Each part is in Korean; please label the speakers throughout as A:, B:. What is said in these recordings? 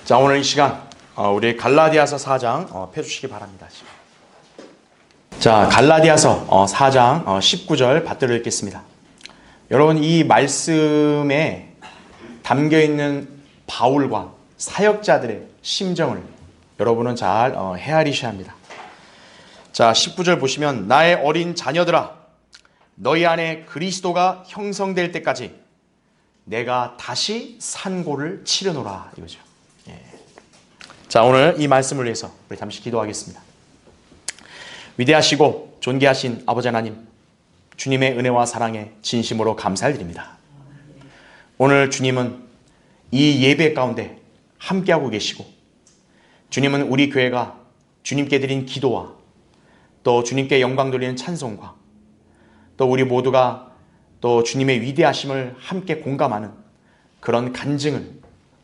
A: 자, 오늘 이 시간 우리 갈라디아서 4장 펴주시기 바랍니다. 자, 갈라디아서 4장 19절 받들어 읽겠습니다. 여러분, 이 말씀에 담겨있는 바울과 사역자들의 심정을 여러분은 잘 헤아리셔야 합니다. 자, 19절 보시면 나의 어린 자녀들아, 너희 안에 그리스도가 형성될 때까지 내가 다시 산고를 치르노라, 이거죠. 자, 오늘 이 말씀을 위해서 우리 잠시 기도하겠습니다. 위대하시고 존귀하신 아버지 하나님, 주님의 은혜와 사랑에 진심으로 감사를 드립니다. 오늘 주님은 이 예배 가운데 함께하고 계시고, 주님은 우리 교회가 주님께 드린 기도와 또 주님께 영광 돌리는 찬송과 또 우리 모두가 또 주님의 위대하심을 함께 공감하는 그런 간증을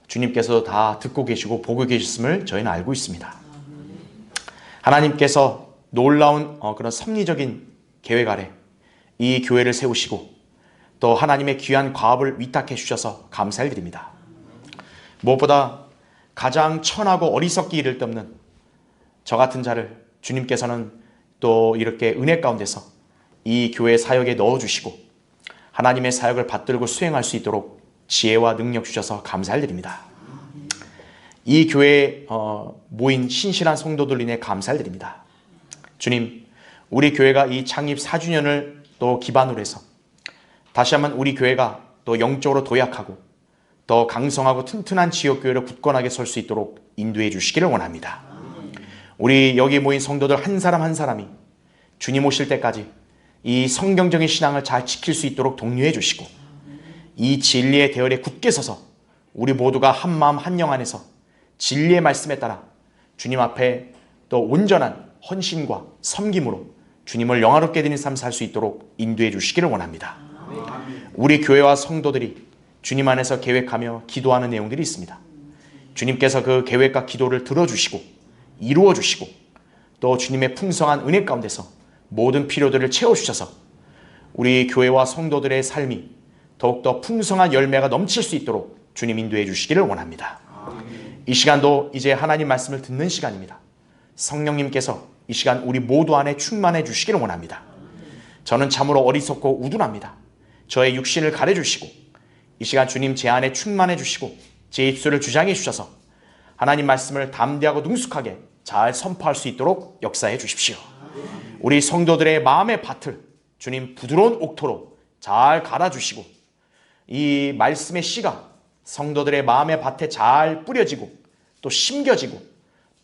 A: 주님께서도 다 듣고 계시고 보고 계셨음을 저희는 알고 있습니다. 하나님께서 놀라운 그런 섭리적인 계획 아래 이 교회를 세우시고 또 하나님의 귀한 과업을 위탁해 주셔서 감사를 드립니다. 무엇보다 가장 천하고 어리석기 이를 데 없는 저 같은 자를 주님께서는 또 이렇게 은혜 가운데서 이 교회 사역에 넣어주시고 하나님의 사역을 받들고 수행할 수 있도록 지혜와 능력 주셔서 감사를 드립니다. 이 교회에 모인 신실한 성도들 인해 감사를 드립니다. 주님, 우리 교회가 이 창립 4주년을 또 기반으로 해서 다시 한번 우리 교회가 또 영적으로 도약하고 더 강성하고 튼튼한 지역교회로 굳건하게 설 수 있도록 인도해 주시기를 원합니다. 우리 여기 모인 성도들 한 사람 한 사람이 주님 오실 때까지 이 성경적인 신앙을 잘 지킬 수 있도록 독려해 주시고 이 진리의 대열에 굳게 서서 우리 모두가 한 마음 한 영 안에서 진리의 말씀에 따라 주님 앞에 또 온전한 헌신과 섬김으로 주님을 영화롭게 드리는 삶 살 수 있도록 인도해 주시기를 원합니다. 우리 교회와 성도들이 주님 안에서 계획하며 기도하는 내용들이 있습니다. 주님께서 그 계획과 기도를 들어주시고 이루어 주시고 또 주님의 풍성한 은혜 가운데서 모든 필요들을 채워주셔서 우리 교회와 성도들의 삶이 더욱더 풍성한 열매가 넘칠 수 있도록 주님 인도해 주시기를 원합니다. 이 시간도 이제 하나님 말씀을 듣는 시간입니다. 성령님께서 이 시간 우리 모두 안에 충만해 주시기를 원합니다. 저는 참으로 어리석고 우둔합니다. 저의 육신을 가려주시고 이 시간 주님 제 안에 충만해 주시고 제 입술을 주장해 주셔서 하나님 말씀을 담대하고 능숙하게 잘 선포할 수 있도록 역사해 주십시오. 우리 성도들의 마음의 밭을 주님 부드러운 옥토로 잘 갈아주시고 이 말씀의 씨가 성도들의 마음의 밭에 잘 뿌려지고 또 심겨지고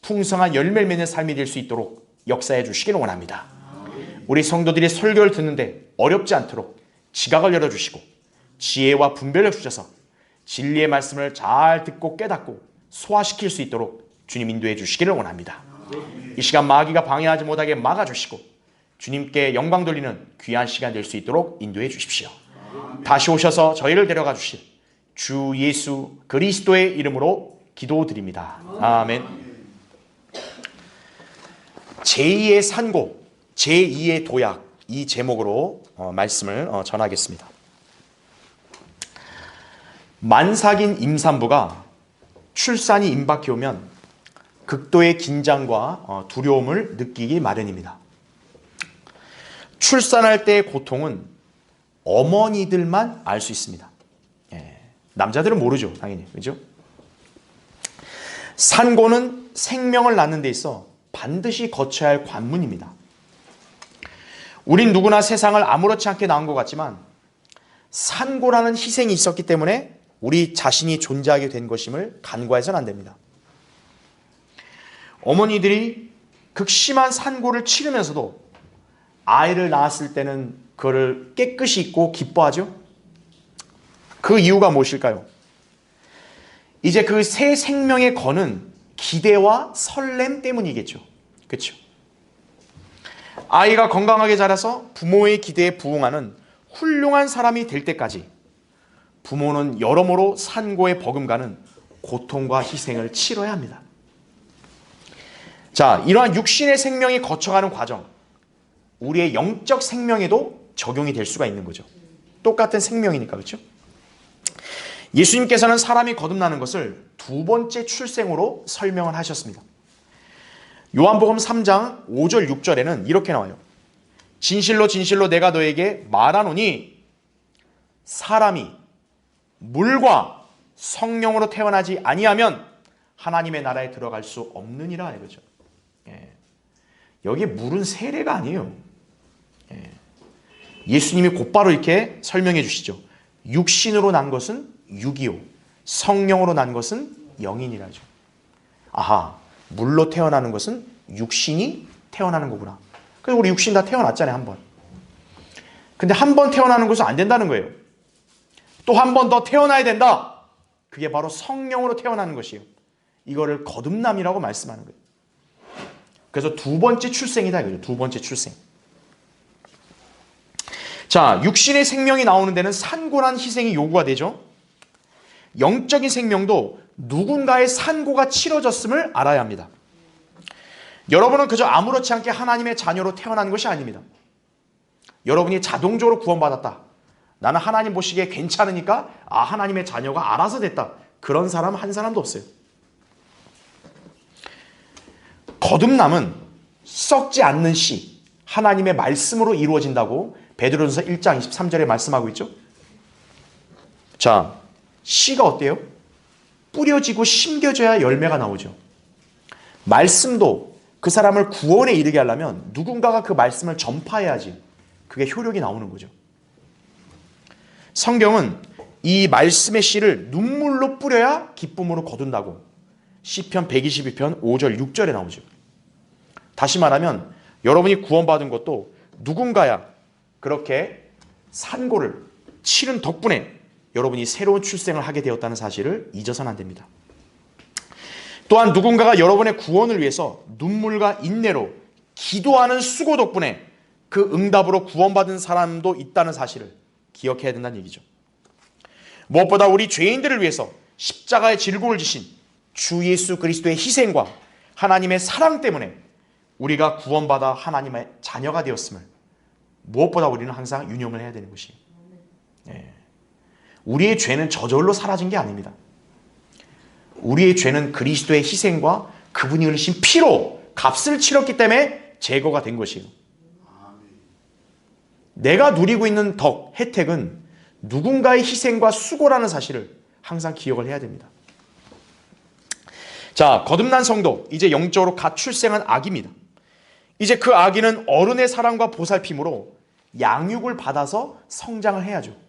A: 풍성한 열매를 맺는 삶이 될 수 있도록 역사해 주시기를 원합니다. 우리 성도들이 설교를 듣는데 어렵지 않도록 지각을 열어주시고 지혜와 분별을 주셔서 진리의 말씀을 잘 듣고 깨닫고 소화시킬 수 있도록 주님 인도해 주시기를 원합니다. 이 시간 마귀가 방해하지 못하게 막아주시고 주님께 영광 돌리는 귀한 시간 될 수 있도록 인도해 주십시오. 다시 오셔서 저희를 데려가 주실 주 예수 그리스도의 이름으로 기도드립니다. 아멘. 제2의 산고, 제2의 도약, 이 제목으로 말씀을 전하겠습니다. 만삭인 임산부가 출산이 임박해 오면 극도의 긴장과 두려움을 느끼기 마련입니다. 출산할 때의 고통은 어머니들만 알 수 있습니다. 남자들은 모르죠, 당연히. 그죠? 산고는 생명을 낳는 데 있어 반드시 거쳐야 할 관문입니다. 우린 누구나 세상을 아무렇지 않게 낳은 것 같지만 산고라는 희생이 있었기 때문에 우리 자신이 존재하게 된 것임을 간과해서는 안 됩니다. 어머니들이 극심한 산고를 치르면서도 아이를 낳았을 때는 그거를 깨끗이 잊고 기뻐하죠. 그 이유가 무엇일까요? 이제 그 새 생명에 거는 기대와 설렘 때문이겠죠. 그렇죠? 아이가 건강하게 자라서 부모의 기대에 부응하는 훌륭한 사람이 될 때까지 부모는 여러모로 산고에 버금가는 고통과 희생을 치러야 합니다. 자, 이러한 육신의 생명이 거쳐가는 과정, 우리의 영적 생명에도 적용이 될 수가 있는 거죠. 똑같은 생명이니까. 그렇죠? 예수님께서는 사람이 거듭나는 것을 두 번째 출생으로 설명을 하셨습니다. 요한복음 3장 5절 6절에는 이렇게 나와요. 진실로 진실로 내가 너에게 말하노니 사람이 물과 성령으로 태어나지 아니하면 하나님의 나라에 들어갈 수 없느니라 이거죠. 여기 물은 세례가 아니에요. 예수님이 곧바로 이렇게 설명해 주시죠. 육신으로 난 것은 육이요 성령으로 난 것은 영이니라죠. 아하, 물로 태어나는 것은 육신이 태어나는 거구나. 그래서 우리 육신 다 태어났잖아요, 한 번. 근데 한 번 태어나는 것은 안 된다는 거예요. 또 한 번 더 태어나야 된다. 그게 바로 성령으로 태어나는 것이에요. 이거를 거듭남이라고 말씀하는 거예요. 그래서 두 번째 출생이다 이거죠. 두 번째 출생. 자, 육신의 생명이 나오는 데는 산고란 희생이 요구가 되죠. 영적인 생명도 누군가의 산고가 치러졌음을 알아야 합니다. 여러분은 그저 아무렇지 않게 하나님의 자녀로 태어난 것이 아닙니다. 여러분이 자동적으로 구원받았다. 나는 하나님 보시기에 괜찮으니까 하나님의 자녀가 알아서 됐다. 그런 사람 한 사람도 없어요. 거듭남은 썩지 않는 씨, 하나님의 말씀으로 이루어진다고 베드로전서 1장 23절에 말씀하고 있죠. 자, 씨가 어때요? 뿌려지고 심겨져야 열매가 나오죠. 말씀도 그 사람을 구원에 이르게 하려면 누군가가 그 말씀을 전파해야지 그게 효력이 나오는 거죠. 성경은 이 말씀의 씨를 눈물로 뿌려야 기쁨으로 거둔다고 시편 122편 5절 6절에 나오죠. 다시 말하면 여러분이 구원받은 것도 누군가야 그렇게 산고를 치른 덕분에 여러분이 새로운 출생을 하게 되었다는 사실을 잊어서는 안 됩니다. 또한 누군가가 여러분의 구원을 위해서 눈물과 인내로 기도하는 수고 덕분에 그 응답으로 구원받은 사람도 있다는 사실을 기억해야 된다는 얘기죠. 무엇보다 우리 죄인들을 위해서 십자가의 질고를 지신 주 예수 그리스도의 희생과 하나님의 사랑 때문에 우리가 구원받아 하나님의 자녀가 되었음을 무엇보다 우리는 항상 유념을 해야 되는 것이에요. 우리의 죄는 저절로 사라진 게 아닙니다. 우리의 죄는 그리스도의 희생과 그분이 흘리신 피로 값을 치렀기 때문에 제거가 된 것이에요. 내가 누리고 있는 덕, 혜택은 누군가의 희생과 수고라는 사실을 항상 기억을 해야 됩니다. 자, 거듭난 성도, 이제 영적으로 갓 출생한 아기입니다. 이제 그 아기는 어른의 사랑과 보살핌으로 양육을 받아서 성장을 해야죠.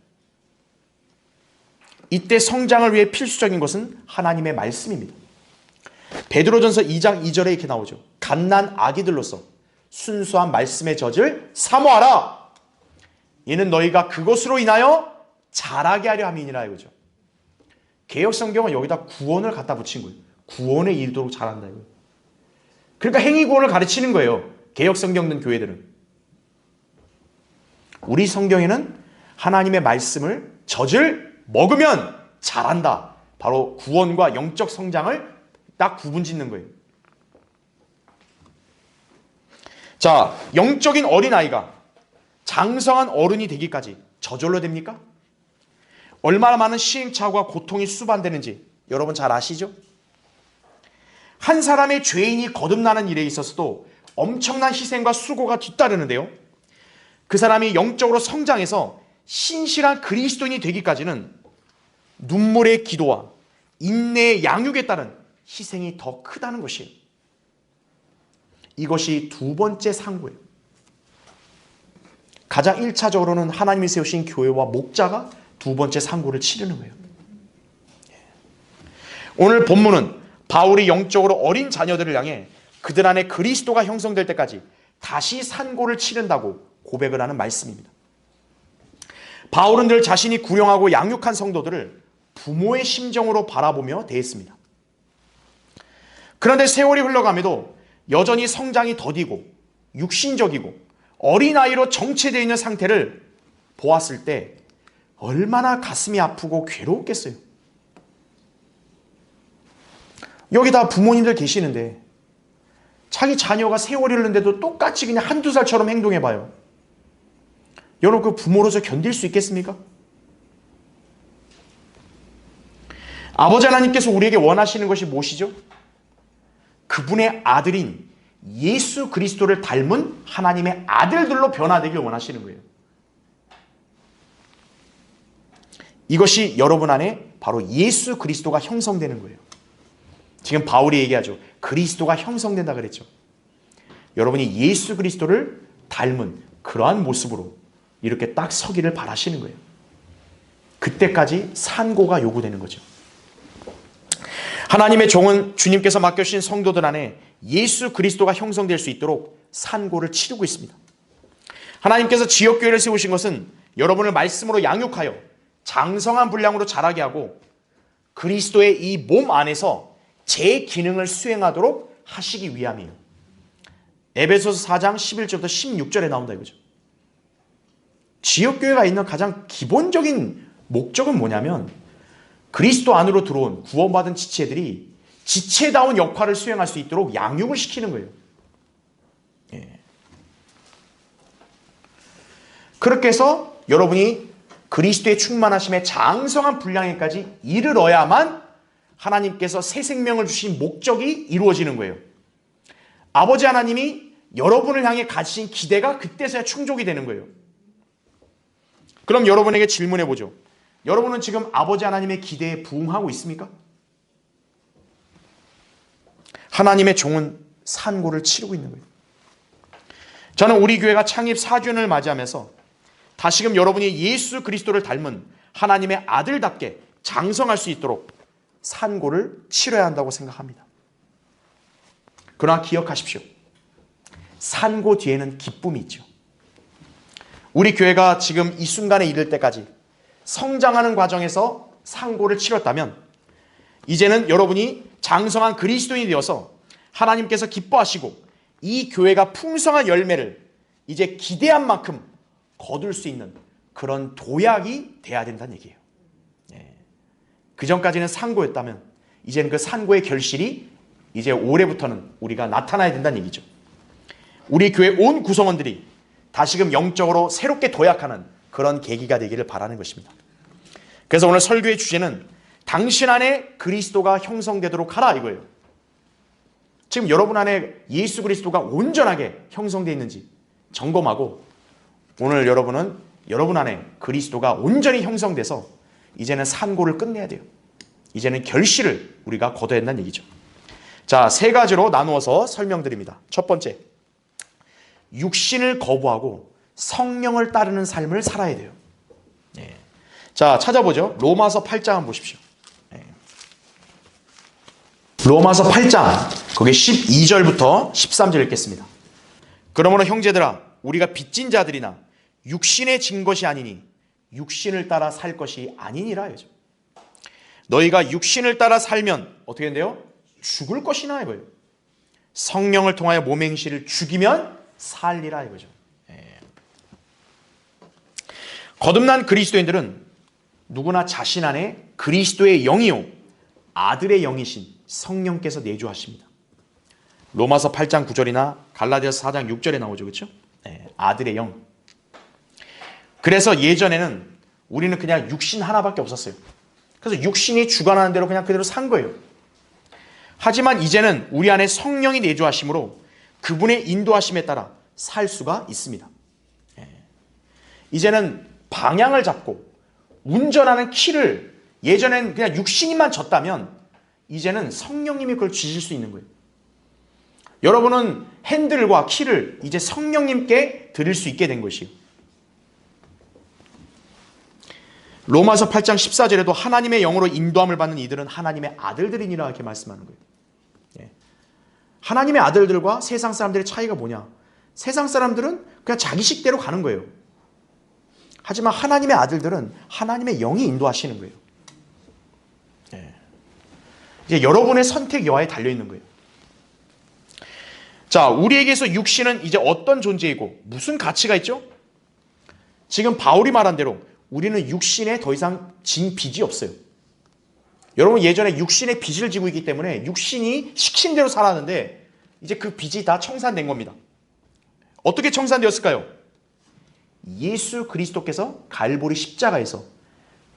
A: 이때 성장을 위해 필수적인 것은 하나님의 말씀입니다. 베드로전서 2장 2절에 이렇게 나오죠. 갓난 아기들로서 순수한 말씀의 젖을 사모하라. 이는 너희가 그것으로 인하여 자라게 하려 함이니라 이거죠. 개역성경은 여기다 구원을 갖다 붙인 거예요. 구원에 이르도록 자란다 이거예요. 그러니까 행위구원을 가르치는 거예요. 개역성경 든 교회들은. 우리 성경에는 하나님의 말씀을 젖을 먹으면 자란다. 바로 구원과 영적 성장을 딱 구분짓는 거예요. 자, 영적인 어린아이가 장성한 어른이 되기까지 저절로 됩니까? 얼마나 많은 시행착오와 고통이 수반되는지 여러분 잘 아시죠? 한 사람의 죄인이 거듭나는 일에 있어서도 엄청난 희생과 수고가 뒤따르는데요. 그 사람이 영적으로 성장해서 신실한 그리스도인이 되기까지는 눈물의 기도와 인내의 양육에 따른 희생이 더 크다는 것이에요. 이것이 두 번째 상고예요. 가장 1차적으로는 하나님이 세우신 교회와 목자가 두 번째 상고를 치르는 거예요. 오늘 본문은 바울이 영적으로 어린 자녀들을 향해 그들 안에 그리스도가 형성될 때까지 다시 산고를 치른다고 고백을 하는 말씀입니다. 바울은 늘 자신이 구령하고 양육한 성도들을 부모의 심정으로 바라보며 대했습니다. 그런데 세월이 흘러감에도 여전히 성장이 더디고 육신적이고 어린아이로 정체되어 있는 상태를 보았을 때 얼마나 가슴이 아프고 괴로웠겠어요. 여기 다 부모님들 계시는데 자기 자녀가 세월이 흐르는데도 똑같이 그냥 한두 살처럼 행동해봐요. 여러분 그 부모로서 견딜 수 있겠습니까? 아버지 하나님께서 우리에게 원하시는 것이 무엇이죠? 그분의 아들인 예수 그리스도를 닮은 하나님의 아들들로 변화되길 원하시는 거예요. 이것이 여러분 안에 바로 예수 그리스도가 형성되는 거예요. 지금 바울이 얘기하죠. 그리스도가 형성된다 그랬죠. 여러분이 예수 그리스도를 닮은 그러한 모습으로 이렇게 딱 서기를 바라시는 거예요. 그때까지 산고가 요구되는 거죠. 하나님의 종은 주님께서 맡겨주신 성도들 안에 예수 그리스도가 형성될 수 있도록 산고를 치르고 있습니다. 하나님께서 지역교회를 세우신 것은 여러분을 말씀으로 양육하여 장성한 분량으로 자라게 하고 그리스도의 이 몸 안에서 제 기능을 수행하도록 하시기 위함이에요. 에베소서 4장 11절부터 16절에 나온다 이거죠. 지역교회가 있는 가장 기본적인 목적은 뭐냐면 그리스도 안으로 들어온 구원받은 지체들이 지체다운 역할을 수행할 수 있도록 양육을 시키는 거예요. 예. 그렇게 해서 여러분이 그리스도의 충만하심에 장성한 분량에까지 이르러야만 하나님께서 새 생명을 주신 목적이 이루어지는 거예요. 아버지 하나님이 여러분을 향해 가지신 기대가 그때서야 충족이 되는 거예요. 그럼 여러분에게 질문해 보죠. 여러분은 지금 아버지 하나님의 기대에 부응하고 있습니까? 하나님의 종은 산고를 치르고 있는 거예요. 저는 우리 교회가 창립 4주년을 맞이하면서 다시금 여러분이 예수 그리스도를 닮은 하나님의 아들답게 장성할 수 있도록 산고를 치러야 한다고 생각합니다. 그러나 기억하십시오. 산고 뒤에는 기쁨이 있죠. 우리 교회가 지금 이 순간에 이를 때까지 성장하는 과정에서 산고를 치렀다면 이제는 여러분이 장성한 그리스도인이 되어서 하나님께서 기뻐하시고 이 교회가 풍성한 열매를 이제 기대한 만큼 거둘 수 있는 그런 도약이 돼야 된다는 얘기예요. 그 전까지는 산고였다면 이제는 그 산고의 결실이 이제 올해부터는 우리가 나타나야 된다는 얘기죠. 우리 교회 온 구성원들이 다시금 영적으로 새롭게 도약하는 그런 계기가 되기를 바라는 것입니다. 그래서 오늘 설교의 주제는 당신 안에 그리스도가 형성되도록 하라 이거예요. 지금 여러분 안에 예수 그리스도가 온전하게 형성되어 있는지 점검하고 오늘 여러분은 여러분 안에 그리스도가 온전히 형성돼서 이제는 산고를 끝내야 돼요. 이제는 결실을 우리가 거둬야 한다는 얘기죠. 자, 세 가지로 나누어서 설명드립니다. 첫 번째, 육신을 거부하고 성령을 따르는 삶을 살아야 돼요. 네. 자, 찾아보죠. 로마서 8장 한번 보십시오. 네. 로마서 8장 거기 12절부터 13절 읽겠습니다. 그러므로 형제들아 우리가 빚진 자들이나 육신에 진 것이 아니니 육신을 따라 살 것이 아니니라. 너희가 육신을 따라 살면 어떻게 된대요? 죽을 것이나 이거예요. 성령을 통하여 몸의 행실을 죽이면 살리라 이거죠. 거듭난 그리스도인들은 누구나 자신 안에 그리스도의 영이요 아들의 영이신 성령께서 내주하십니다. 로마서 8장 9절이나 갈라디아서 4장 6절에 나오죠. 그렇죠? 아들의 영. 그래서 예전에는 우리는 그냥 육신 하나밖에 없었어요. 그래서 육신이 주관하는 대로 그냥 그대로 산 거예요. 하지만 이제는 우리 안에 성령이 내주하심으로 그분의 인도하심에 따라 살 수가 있습니다. 이제는 방향을 잡고 운전하는 키를 예전엔 그냥 육신이만 졌다면 이제는 성령님이 그걸 쥐실 수 있는 거예요. 여러분은 핸들과 키를 이제 성령님께 드릴 수 있게 된 것이에요. 로마서 8장 14절에도 하나님의 영으로 인도함을 받는 이들은 하나님의 아들들이니라 이렇게 말씀하는 거예요. 하나님의 아들들과 세상 사람들의 차이가 뭐냐? 세상 사람들은 그냥 자기 식대로 가는 거예요. 하지만 하나님의 아들들은 하나님의 영이 인도하시는 거예요. 이제 여러분의 선택 여하에 달려있는 거예요. 자, 우리에게서 육신은 이제 어떤 존재이고 무슨 가치가 있죠? 지금 바울이 말한 대로 우리는 육신에 더 이상 진 빚이 없어요. 여러분 예전에 육신의 빚을 지고 있기 때문에 육신이 시킨 대로 살았는데 이제 그 빚이 다 청산된 겁니다. 어떻게 청산되었을까요? 예수 그리스도께서 갈보리 십자가에서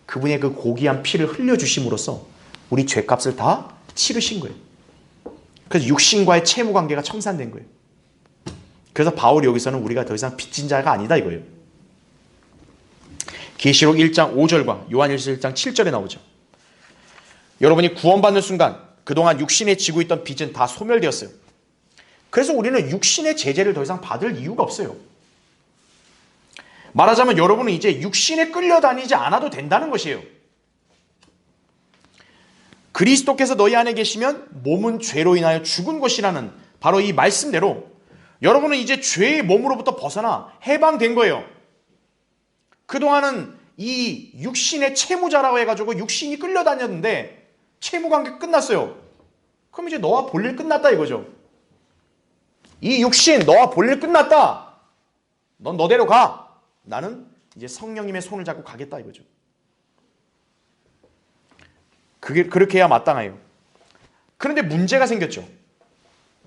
A: 그분의 그 고귀한 피를 흘려주심으로써 우리 죄값을 다 치르신 거예요. 그래서 육신과의 채무 관계가 청산된 거예요. 그래서 바울이 여기서는 우리가 더 이상 빚진 자가 아니다 이거예요. 계시록 1장 5절과 요한일서 1장 7절에 나오죠. 여러분이 구원받는 순간 그동안 육신에 지고 있던 빚은 다 소멸되었어요. 그래서 우리는 육신의 제재를 더 이상 받을 이유가 없어요. 말하자면 여러분은 이제 육신에 끌려다니지 않아도 된다는 것이에요. 그리스도께서 너희 안에 계시면 몸은 죄로 인하여 죽은 것이라는 바로 이 말씀대로 여러분은 이제 죄의 몸으로부터 벗어나 해방된 거예요. 그동안은 이 육신의 채무자라고 해가지고 육신이 끌려다녔는데 채무관계 끝났어요. 그럼 이제 너와 볼일 끝났다 이거죠. 이 육신 너와 볼일 끝났다. 넌 너대로 가. 나는 이제 성령님의 손을 잡고 가겠다 이거죠. 그렇게 해야 마땅해요. 그런데 문제가 생겼죠.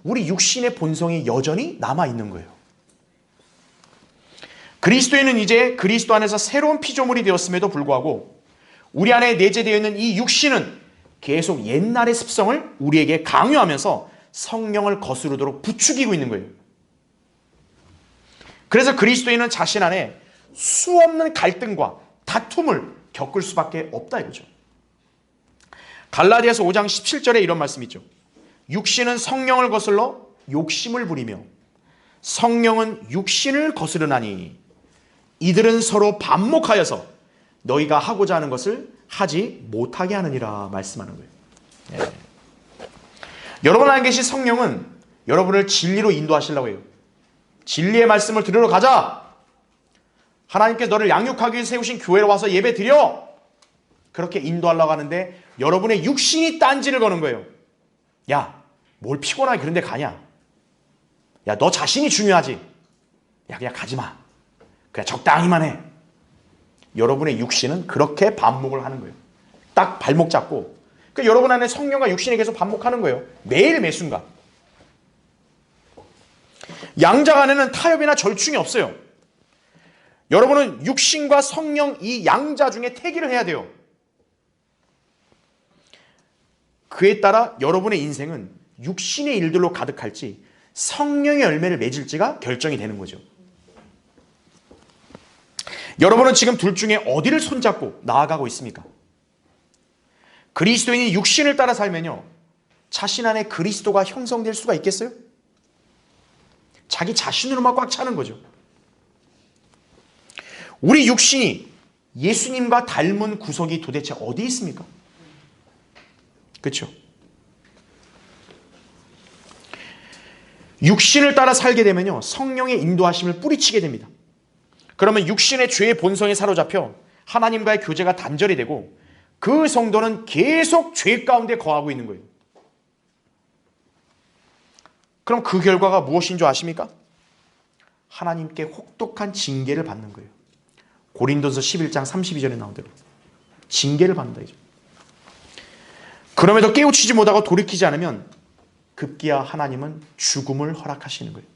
A: 우리 육신의 본성이 여전히 남아있는 거예요. 그리스도인은 이제 그리스도 안에서 새로운 피조물이 되었음에도 불구하고 우리 안에 내재되어 있는 이 육신은 계속 옛날의 습성을 우리에게 강요하면서 성령을 거스르도록 부추기고 있는 거예요. 그래서 그리스도인은 자신 안에 수없는 갈등과 다툼을 겪을 수밖에 없다 이거죠. 갈라디아서 5장 17절에 이런 말씀이 있죠. 육신은 성령을 거슬러 욕심을 부리며 성령은 육신을 거스르나니 이들은 서로 반목하여서 너희가 하고자 하는 것을 하지 못하게 하느니라 말씀하는 거예요. 예. 여러분 안에 계신 성령은 여러분을 진리로 인도하시려고 해요. 진리의 말씀을 들으러 가자. 하나님께서 너를 양육하기 위해 세우신 교회로 와서 예배 드려. 그렇게 인도하려고 하는데 여러분의 육신이 딴지를 거는 거예요. 야, 뭘 피곤하게 그런 데 가냐. 야, 너 자신이 중요하지. 야, 그냥 가지 마. 그냥 적당히만 해. 여러분의 육신은 그렇게 반목을 하는 거예요. 딱 발목 잡고. 그러니까 여러분 안에 성령과 육신이 계속 반목하는 거예요. 매일 매순간. 양자 간에는 타협이나 절충이 없어요. 여러분은 육신과 성령 이 양자 중에 택일을 해야 돼요. 그에 따라 여러분의 인생은 육신의 일들로 가득할지 성령의 열매를 맺을지가 결정이 되는 거죠. 여러분은 지금 둘 중에 어디를 손잡고 나아가고 있습니까? 그리스도인이 육신을 따라 살면요, 자신 안에 그리스도가 형성될 수가 있겠어요? 자기 자신으로만 꽉 차는 거죠. 우리 육신이 예수님과 닮은 구석이 도대체 어디 있습니까? 그렇죠? 육신을 따라 살게 되면요, 성령의 인도하심을 뿌리치게 됩니다. 그러면 육신의 죄의 본성에 사로잡혀 하나님과의 교제가 단절이 되고 그 성도는 계속 죄 가운데 거하고 있는 거예요. 그럼 그 결과가 무엇인 줄 아십니까? 하나님께 혹독한 징계를 받는 거예요. 고린도서 11장 32절에 나온 대로 징계를 받는다 이죠. 그럼에도 깨우치지 못하고 돌이키지 않으면 급기야 하나님은 죽음을 허락하시는 거예요.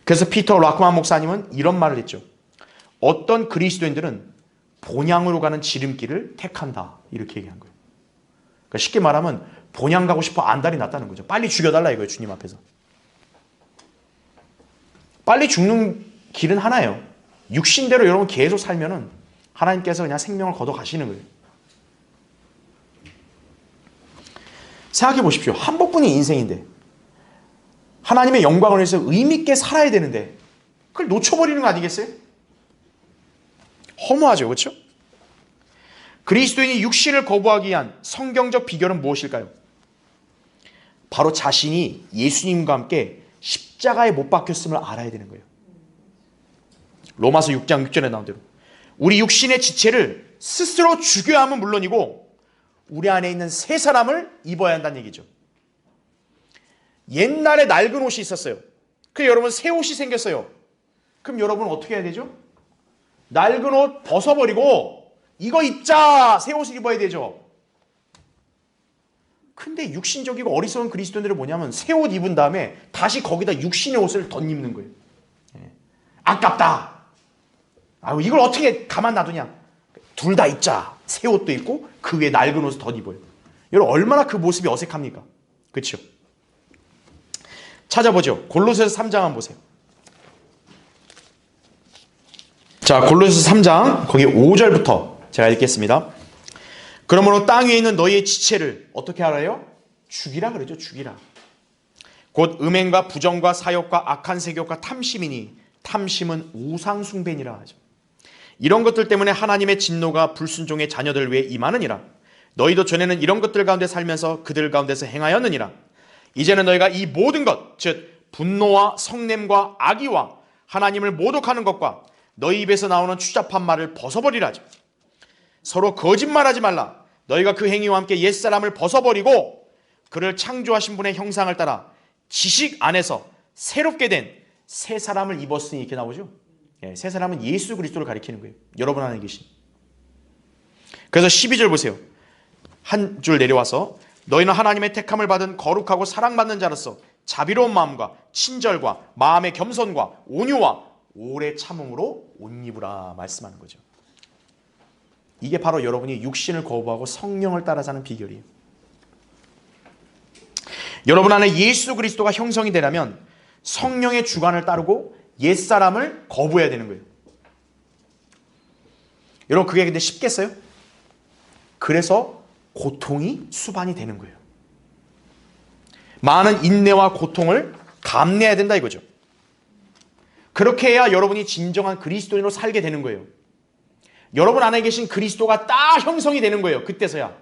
A: 그래서 피터 라크만 목사님은 이런 말을 했죠. 어떤 그리스도인들은 본향으로 가는 지름길을 택한다. 이렇게 얘기한 거예요. 그러니까 쉽게 말하면 본향 가고 싶어 안달이 났다는 거죠. 빨리 죽여달라 이거예요. 주님 앞에서. 빨리 죽는 길은 하나예요. 육신대로 여러분 계속 살면은 하나님께서 그냥 생명을 걷어 가시는 거예요. 생각해 보십시오. 한 번뿐인 인생인데 하나님의 영광을 위해서 의미 있게 살아야 되는데 그걸 놓쳐버리는 거 아니겠어요? 허무하죠. 그렇죠? 그리스도인이 육신을 거부하기 위한 성경적 비결은 무엇일까요? 바로 자신이 예수님과 함께 십자가에 못 박혔음을 알아야 되는 거예요. 로마서 6장 6절에 나온 대로 우리 육신의 지체를 스스로 죽여야 함은 물론이고 우리 안에 있는 새 사람을 입어야 한다는 얘기죠. 옛날에 낡은 옷이 있었어요. 그래서 여러분 새 옷이 생겼어요. 그럼 여러분 어떻게 해야 되죠? 낡은 옷 벗어버리고 이거 입자! 새 옷을 입어야 되죠. 근데 육신적이고 어리석은 그리스도인들은 뭐냐면 새 옷 입은 다음에 다시 거기다 육신의 옷을 덧입는 거예요. 아깝다. 아유, 이걸 어떻게 가만 놔두냐. 둘 다 입자. 새 옷도 입고 그 위에 낡은 옷을 덧 입어요. 여러분 얼마나 그 모습이 어색합니까? 그렇죠? 찾아보죠. 골로새서 3장 한번 보세요. 자, 골로새서 3장 거기 5절부터 제가 읽겠습니다. 그러므로 땅 위에 있는 너희의 지체를 어떻게 하라요? 죽이라 그러죠. 죽이라. 곧 음행과 부정과 사욕과 악한 세욕과 탐심이니 탐심은 우상 숭배니라 하죠. 이런 것들 때문에 하나님의 진노가 불순종의 자녀들 위에 임하느니라. 너희도 전에는 이런 것들 가운데 살면서 그들 가운데서 행하였느니라. 이제는 너희가 이 모든 것, 즉 분노와 성냄과 악의와 하나님을 모독하는 것과 너희 입에서 나오는 추잡한 말을 벗어버리라죠. 서로 거짓말하지 말라. 너희가 그 행위와 함께 옛사람을 벗어버리고 그를 창조하신 분의 형상을 따라 지식 안에서 새롭게 된 새 사람을 입었으니 이렇게 나오죠. 새 사람은 예수 그리스도를 가리키는 거예요. 여러분 안에 계신. 그래서 12절 보세요. 한 줄 내려와서 너희는 하나님의 택함을 받은 거룩하고 사랑받는 자로서 자비로운 마음과 친절과 마음의 겸손과 온유와 오래 참음으로 옷 입으라 말씀하는 거죠. 이게 바로 여러분이 육신을 거부하고 성령을 따라 사는 비결이에요. 여러분 안에 예수 그리스도가 형성이 되려면 성령의 주관을 따르고 옛사람을 거부해야 되는 거예요. 여러분 그게 근데 쉽겠어요? 그래서 고통이 수반이 되는 거예요. 많은 인내와 고통을 감내해야 된다 이거죠. 그렇게 해야 여러분이 진정한 그리스도인으로 살게 되는 거예요. 여러분 안에 계신 그리스도가 딱 형성이 되는 거예요. 그때서야.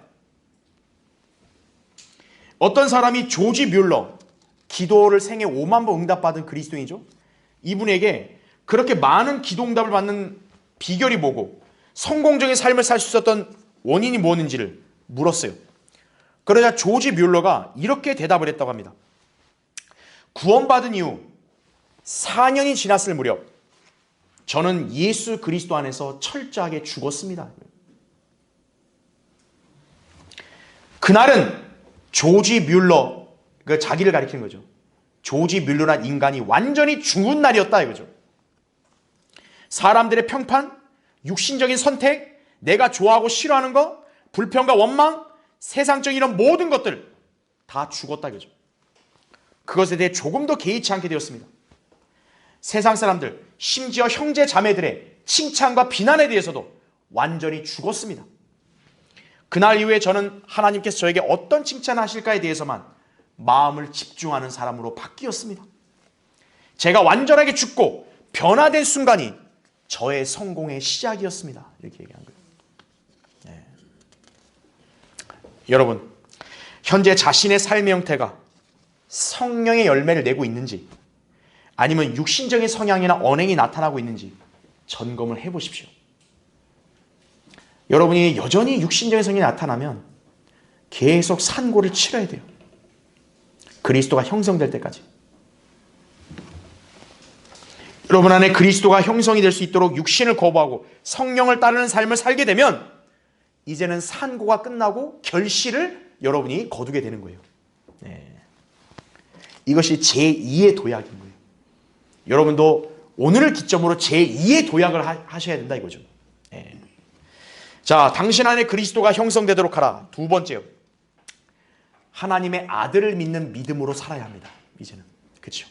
A: 어떤 사람이 조지 뮬러, 기도를 생애 5만 번 응답받은 그리스도인이죠. 이분에게 그렇게 많은 기도 응답을 받는 비결이 뭐고 성공적인 삶을 살 수 있었던 원인이 뭐였는지를 물었어요. 그러자 조지 뮬러가 이렇게 대답을 했다고 합니다. 구원받은 이후 4년이 지났을 무렵 저는 예수 그리스도 안에서 철저하게 죽었습니다. 그날은 조지 뮬러, 그 자기를 가리키는 거죠. 조지 뮬러란 인간이 완전히 죽은 날이었다 이거죠. 사람들의 평판, 육신적인 선택, 내가 좋아하고 싫어하는 거, 불평과 원망, 세상적인 이런 모든 것들 다 죽었다 이거죠. 그것에 대해 조금 더 개의치 않게 되었습니다. 세상 사람들, 심지어 형제 자매들의 칭찬과 비난에 대해서도 완전히 죽었습니다. 그날 이후에 저는 하나님께서 저에게 어떤 칭찬을 하실까에 대해서만 마음을 집중하는 사람으로 바뀌었습니다. 제가 완전하게 죽고 변화된 순간이 저의 성공의 시작이었습니다. 이렇게 얘기한 거예요. 네. 여러분, 현재 자신의 삶의 형태가 성령의 열매를 내고 있는지 아니면 육신적인 성향이나 언행이 나타나고 있는지 점검을 해보십시오. 여러분이 여전히 육신적인 성향이 나타나면 계속 산고를 치러야 돼요. 그리스도가 형성될 때까지. 여러분 안에 그리스도가 형성이 될 수 있도록 육신을 거부하고 성령을 따르는 삶을 살게 되면 이제는 산고가 끝나고 결실을 여러분이 거두게 되는 거예요. 네. 이것이 제2의 도약인 거예요. 여러분도 오늘을 기점으로 제2의 도약을 하셔야 된다 이거죠. 네. 자, 당신 안에 그리스도가 형성되도록 하라. 두 번째요. 하나님의 아들을 믿는 믿음으로 살아야 합니다. 이제는. 그렇죠.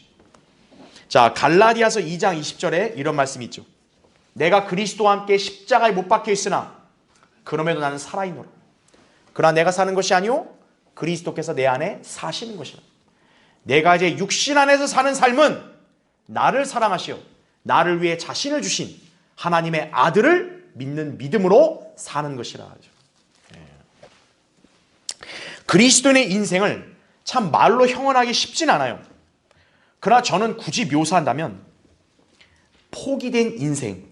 A: 자, 갈라디아서 2장 20절에 이런 말씀이 있죠. 내가 그리스도와 함께 십자가에 못 박혀 있으나 그럼에도 나는 살아있노라. 그러나 내가 사는 것이 아니오 그리스도께서 내 안에 사시는 것이라. 내가 이제 육신 안에서 사는 삶은 나를 사랑하시어 나를 위해 자신을 주신 하나님의 아들을 믿는 믿음으로 사는 것이라 하죠. 그리스도인의 인생을 참 말로 형언하기 쉽진 않아요. 그러나 저는 굳이 묘사한다면 포기된 인생,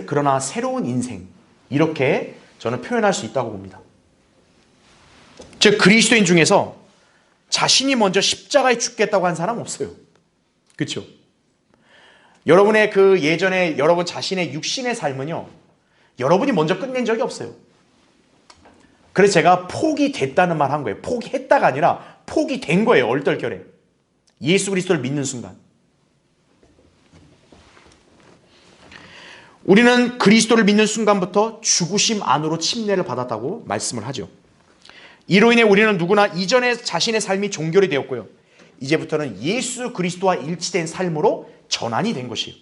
A: 그러나 새로운 인생 이렇게 저는 표현할 수 있다고 봅니다. 즉 그리스도인 중에서 자신이 먼저 십자가에 죽겠다고 한 사람 없어요. 그렇죠? 여러분의 그 예전에 여러분 자신의 육신의 삶은요, 여러분이 먼저 끝낸 적이 없어요. 그래서 제가 포기됐다는 말 한 거예요. 포기했다가 아니라 포기된 거예요. 얼떨결에. 예수 그리스도를 믿는 순간. 우리는 그리스도를 믿는 순간부터 죽으심 안으로 침례를 받았다고 말씀을 하죠. 이로 인해 우리는 누구나 이전에 자신의 삶이 종결이 되었고요. 이제부터는 예수 그리스도와 일치된 삶으로 전환이 된 것이에요.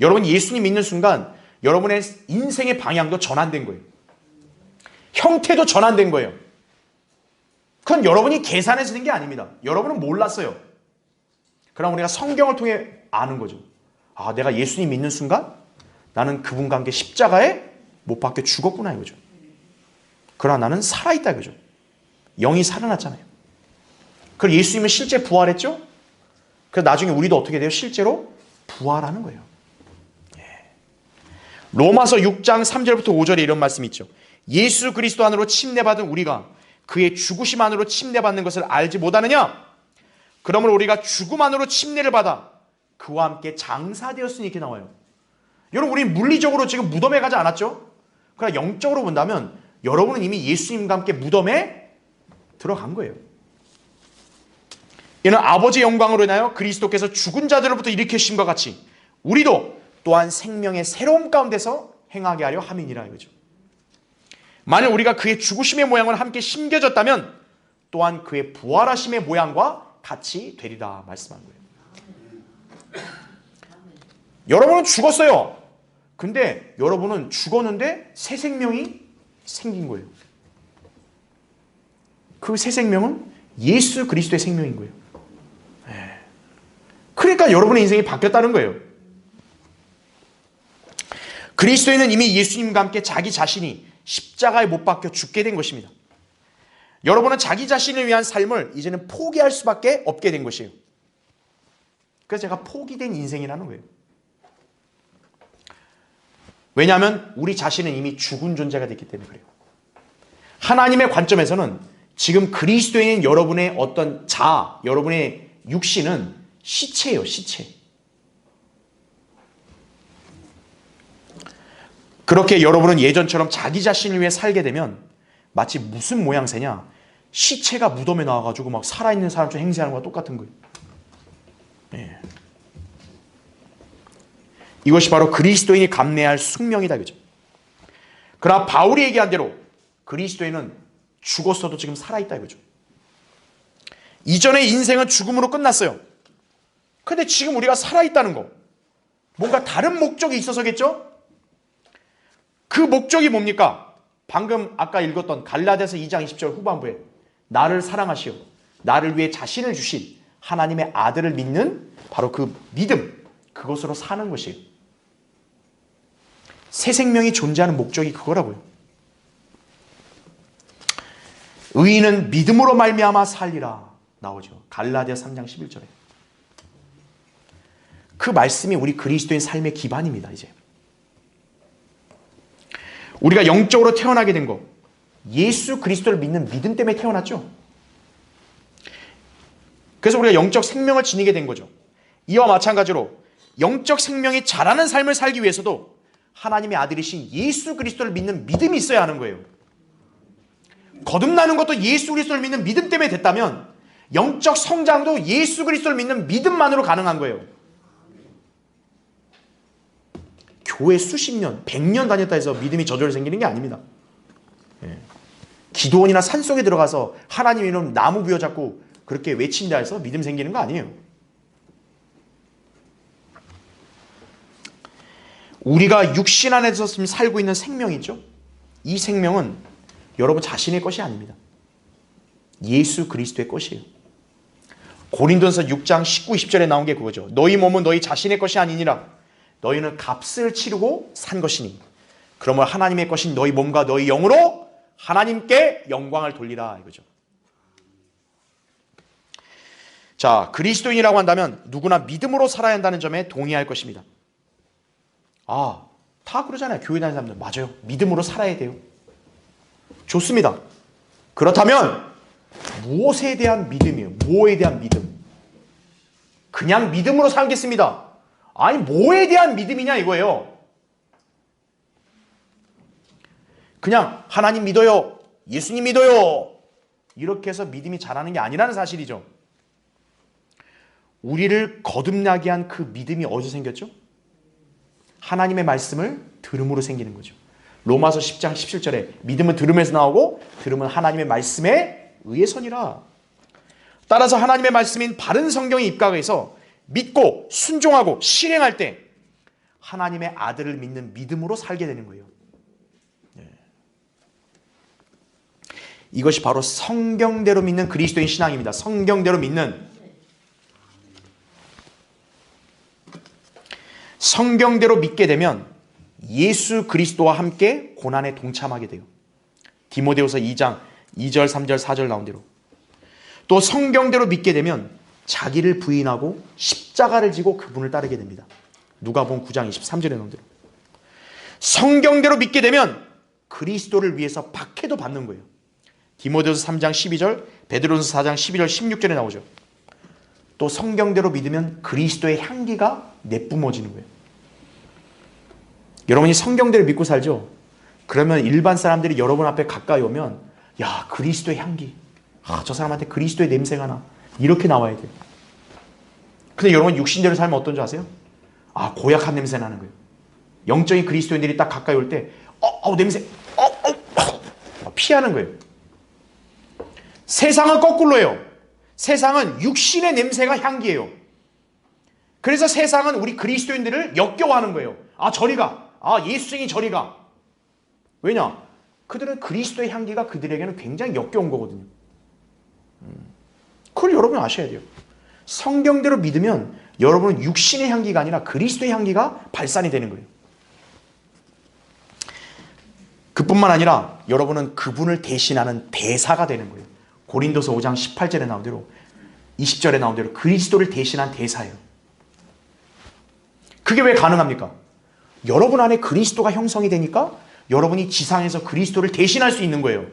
A: 여러분 예수님 믿는 순간 여러분의 인생의 방향도 전환된 거예요. 형태도 전환된 거예요. 그건 여러분이 계산해서 된 게 아닙니다. 여러분은 몰랐어요. 그럼 우리가 성경을 통해 아는 거죠. 아, 내가 예수님 믿는 순간 나는 그분과 함께 십자가에 못 박혀 죽었구나 이거죠. 그러나 나는 살아있다 이거죠. 영이 살아났잖아요. 그럼 예수님은 실제 부활했죠? 그래서 나중에 우리도 어떻게 돼요? 실제로 부활하는 거예요. 로마서 6장 3절부터 5절에 이런 말씀이 있죠. 예수 그리스도 안으로 침례받은 우리가 그의 죽으심 안으로 침례받는 것을 알지 못하느냐? 그러므로 우리가 죽음 안으로 침례를 받아 그와 함께 장사되었으니 이렇게 나와요. 여러분 우리는 물리적으로 지금 무덤에 가지 않았죠? 그러나 영적으로 본다면 여러분은 이미 예수님과 함께 무덤에 들어간 거예요. 이는 아버지의 영광으로 인하여 그리스도께서 죽은 자들로부터 일으키심과 같이 우리도 또한 생명의 새로움 가운데서 행하게 하려 함이니라 이거죠. 만일 우리가 그의 죽으심의 모양을 함께 심겨졌다면 또한 그의 부활하심의 모양과 같이 되리라 말씀한 거예요. 여러분은 죽었어요. 근데 여러분은 죽었는데 새 생명이 생긴 거예요. 그 새 생명은 예수 그리스도의 생명인 거예요. 그러니까 여러분의 인생이 바뀌었다는 거예요. 그리스도인은 이미 예수님과 함께 자기 자신이 십자가에 못 박혀 죽게 된 것입니다. 여러분은 자기 자신을 위한 삶을 이제는 포기할 수밖에 없게 된 것이에요. 그래서 제가 포기된 인생이라는 거예요. 왜냐하면 우리 자신은 이미 죽은 존재가 됐기 때문에 그래요. 하나님의 관점에서는 지금 그리스도인 여러분의 어떤 여러분의 육신은 시체예요, 시체. 그렇게 여러분은 예전처럼 자기 자신을 위해 살게 되면 마치 무슨 모양새냐? 시체가 무덤에 나와가지고 막 살아있는 사람처럼 행세하는 거와 똑같은 거예요. 네. 이것이 바로 그리스도인이 감내할 숙명이다. 그죠? 그러나 바울이 얘기한 대로 그리스도인은 죽었어도 지금 살아있다. 이거죠. 이전의 인생은 죽음으로 끝났어요. 근데 지금 우리가 살아있다는 거. 뭔가 다른 목적이 있어서겠죠? 그 목적이 뭡니까? 방금 아까 읽었던 갈라디아서 2장 20절 후반부에 나를 사랑하시어 나를 위해 자신을 주신 하나님의 아들을 믿는 바로 그 믿음, 그것으로 사는 것이에요. 새 생명이 존재하는 목적이 그거라고요. 의인은 믿음으로 말미암아 살리라 나오죠. 갈라디아 3장 11절에. 그 말씀이 우리 그리스도인 삶의 기반입니다. 이제 우리가 영적으로 태어나게 된 거, 예수 그리스도를 믿는 믿음 때문에 태어났죠. 그래서 우리가 영적 생명을 지니게 된 거죠. 이와 마찬가지로 영적 생명이 자라는 삶을 살기 위해서도 하나님의 아들이신 예수 그리스도를 믿는 믿음이 있어야 하는 거예요. 거듭나는 것도 예수 그리스도를 믿는 믿음 때문에 됐다면 영적 성장도 예수 그리스도를 믿는 믿음만으로 가능한 거예요. 교회 수십 년, 100년 다녔다 해서 믿음이 저절로 생기는 게 아닙니다. 기도원이나 산속에 들어가서 하나님 이름 나무 부여잡고 그렇게 외친다 해서 믿음 생기는 거 아니에요. 우리가 육신 안에서 지금 살고 있는 생명이 있죠. 이 생명은 여러분 자신의 것이 아닙니다. 예수 그리스도의 것이에요. 고린도전서 6장 19, 20절에 나온 게 그거죠. 너희 몸은 너희 자신의 것이 아니니라. 너희는 값을 치르고 산 것이니 그러므로 하나님의 것인 너희 몸과 너희 영으로 하나님께 영광을 돌리라 이거죠. 자, 그리스도인이라고 한다면 누구나 믿음으로 살아야 한다는 점에 동의할 것입니다. 아, 다 그러잖아요. 교회 다니는 사람들. 맞아요. 믿음으로 살아야 돼요. 좋습니다. 그렇다면 무엇에 대한 믿음이에요? 뭐에 대한 믿음? 그냥 믿음으로 살겠습니다. 아니 뭐에 대한 믿음이냐 이거예요. 그냥 하나님 믿어요. 예수님 믿어요. 이렇게 해서 믿음이 자라는 게 아니라는 사실이죠. 우리를 거듭나게 한 그 믿음이 어디서 생겼죠? 하나님의 말씀을 들음으로 생기는 거죠. 로마서 10장 17절에 믿음은 들음에서 나오고 들음은 하나님의 말씀에 의해서니라. 따라서 하나님의 말씀인 바른 성경에 입각해서 믿고 순종하고 실행할 때 하나님의 아들을 믿는 믿음으로 살게 되는 거예요. 이것이 바로 성경대로 믿는 그리스도인 신앙입니다. 성경대로 믿는, 성경대로 믿게 되면 예수 그리스도와 함께 고난에 동참하게 돼요. 디모데후서 2장 2절 3절 4절 나온 대로. 또 성경대로 믿게 되면 자기를 부인하고 십자가를 지고 그분을 따르게 됩니다. 누가복음 9장 23절에 나온 대로. 성경대로 믿게 되면 그리스도를 위해서 박해도 받는 거예요. 디모데후서 3장 12절, 베드로전서 4장 12절 16절에 나오죠. 또 성경대로 믿으면 그리스도의 향기가 내뿜어지는 거예요. 여러분이 성경대로 믿고 살죠? 그러면 일반 사람들이 여러분 앞에 가까이 오면 야, 그리스도의 향기, 저 사람한테 그리스도의 냄새가 나, 이렇게 나와야 돼요. 근데 여러분 육신대로 살면 어떤 줄 아세요? 고약한 냄새 나는 거예요. 영적인 그리스도인들이 딱 가까이 올 때 냄새 피하는 거예요. 세상은 거꾸로예요. 세상은 육신의 냄새가 향기예요. 그래서 세상은 우리 그리스도인들을 역겨워하는 거예요. 저리 가. 예수쟁이 저리 가. 왜냐? 그들은 그리스도의 향기가 그들에게는 굉장히 역겨운 거거든요. 그걸 여러분 아셔야 돼요. 성경대로 믿으면 여러분은 육신의 향기가 아니라 그리스도의 향기가 발산이 되는 거예요. 그뿐만 아니라 여러분은 그분을 대신하는 대사가 되는 거예요. 고린도서 5장 18절에 나온 대로, 20절에 나온 대로 그리스도를 대신한 대사예요. 그게 왜 가능합니까? 여러분 안에 그리스도가 형성이 되니까 여러분이 지상에서 그리스도를 대신할 수 있는 거예요.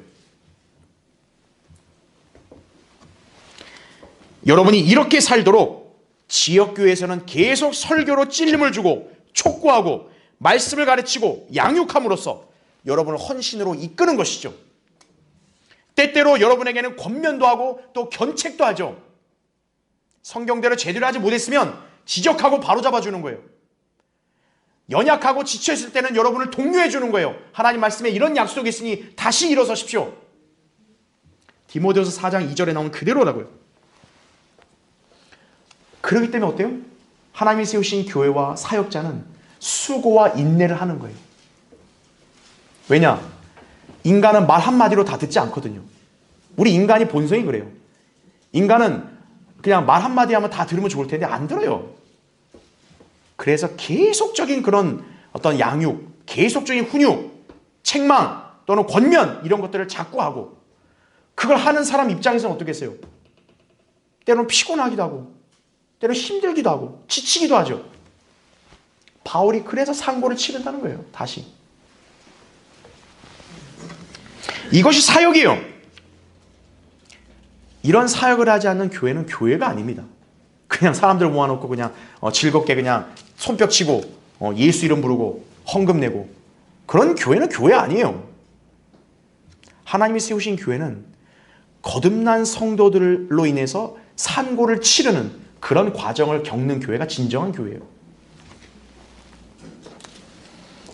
A: 여러분이 이렇게 살도록 지역교회에서는 계속 설교로 찔림을 주고 촉구하고 말씀을 가르치고 양육함으로써 여러분을 헌신으로 이끄는 것이죠. 때때로 여러분에게는 권면도 하고 또 견책도 하죠. 성경대로 제대로 하지 못했으면 지적하고 바로잡아 주는 거예요. 연약하고 지쳐있을 때는 여러분을 독려해 주는 거예요. 하나님 말씀에 이런 약속이 있으니 다시 일어서십시오. 디모데후서 4장 2절에 나온 그대로라고요. 그렇기 때문에 어때요? 하나님이 세우신 교회와 사역자는 수고와 인내를 하는 거예요. 왜냐? 인간은 말 한마디로 다 듣지 않거든요. 우리 인간이 본성이 그래요. 인간은 그냥 말 한마디 하면 다 들으면 좋을 텐데 안 들어요. 그래서 계속적인 그런 어떤 양육, 계속적인 훈육, 책망 또는 권면 이런 것들을 자꾸 하고, 그걸 하는 사람 입장에서는 어떻겠어요? 때로는 피곤하기도 하고 때로는 힘들기도 하고 지치기도 하죠. 바울이 그래서 상고를 치른다는 거예요. 다시. 이것이 사역이에요. 이런 사역을 하지 않는 교회는 교회가 아닙니다. 그냥 사람들 모아놓고 그냥 즐겁게 그냥 손뼉 치고 예수 이름 부르고 헌금 내고, 그런 교회는 교회 아니에요. 하나님이 세우신 교회는 거듭난 성도들로 인해서 산고를 치르는 그런 과정을 겪는 교회가 진정한 교회예요.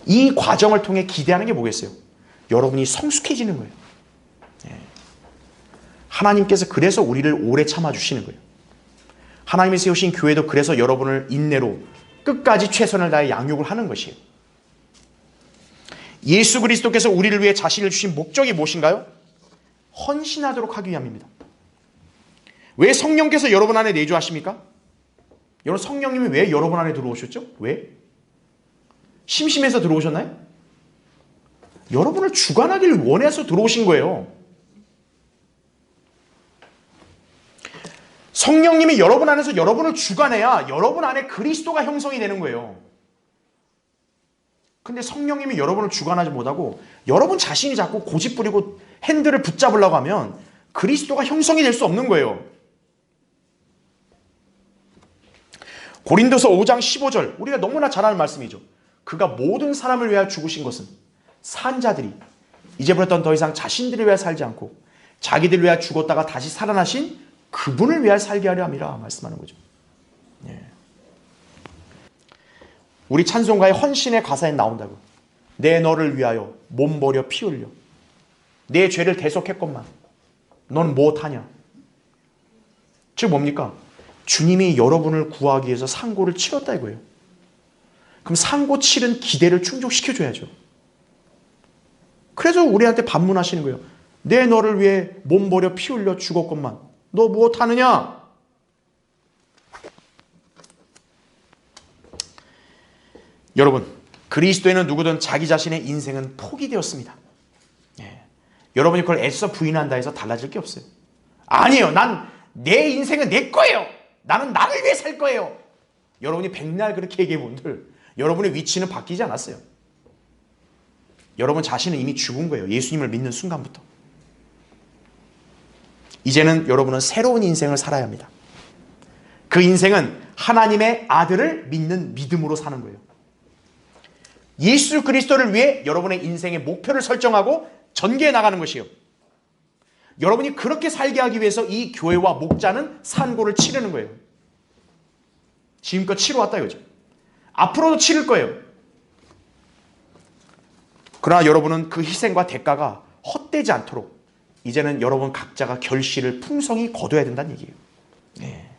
A: 이 과정을 통해 기대하는 게 뭐겠어요? 여러분이 성숙해지는 거예요. 하나님께서 그래서 우리를 오래 참아주시는 거예요. 하나님이 세우신 교회도 그래서 여러분을 인내로 끝까지 최선을 다해 양육을 하는 것이에요. 예수 그리스도께서 우리를 위해 자신을 주신 목적이 무엇인가요? 헌신하도록 하기 위함입니다. 왜 성령께서 여러분 안에 내주하십니까? 여러분, 성령님이 왜 여러분 안에 들어오셨죠? 왜? 심심해서 들어오셨나요? 여러분을 주관하기를 원해서 들어오신 거예요. 성령님이 여러분 안에서 여러분을 주관해야 여러분 안에 그리스도가 형성이 되는 거예요. 근데 성령님이 여러분을 주관하지 못하고 여러분 자신이 자꾸 고집 부리고 핸들을 붙잡으려고 하면 그리스도가 형성이 될 수 없는 거예요. 고린도서 5장 15절, 우리가 너무나 잘 아는 말씀이죠. 그가 모든 사람을 위하여 죽으신 것은 산 자들이 이제부터는 더 이상 자신들을 위하여 살지 않고 자기들을 위하여 죽었다가 다시 살아나신 그분을 위하여 살게 하려 함이라 말씀하는 거죠. 우리 찬송가의 헌신의 가사에 나온다고. 내 너를 위하여 몸 버려 피 흘려. 내 죄를 대속했건만 너는 무엇하냐. 즉 뭡니까? 주님이 여러분을 구하기 위해서 상고를 치렀다 이거예요. 그럼 상고 치른 기대를 충족시켜줘야죠. 그래서 우리한테 반문하시는 거예요. 내 너를 위해 몸 버려 피 흘려 죽었건만 너 무엇하느냐. 여러분, 그리스도에는 누구든 자기 자신의 인생은 포기되었습니다. 여러분이 그걸 애써 부인한다 해서 달라질 게 없어요. 아니에요. 난 내 인생은 내 거예요. 나는 나를 위해 살 거예요. 여러분이 백날 그렇게 얘기해 본들 여러분의 위치는 바뀌지 않았어요. 여러분 자신은 이미 죽은 거예요. 예수님을 믿는 순간부터. 이제는 여러분은 새로운 인생을 살아야 합니다. 그 인생은 하나님의 아들을 믿는 믿음으로 사는 거예요. 예수 그리스도를 위해 여러분의 인생의 목표를 설정하고 전개해 나가는 것이요. 여러분이 그렇게 살게 하기 위해서 이 교회와 목자는 산고를 치르는 거예요. 지금껏 치러왔다 이거죠. 앞으로도 치를 거예요. 그러나 여러분은 그 희생과 대가가 헛되지 않도록 이제는 여러분 각자가 결실을 풍성히 거둬야 된다는 얘기예요. 네.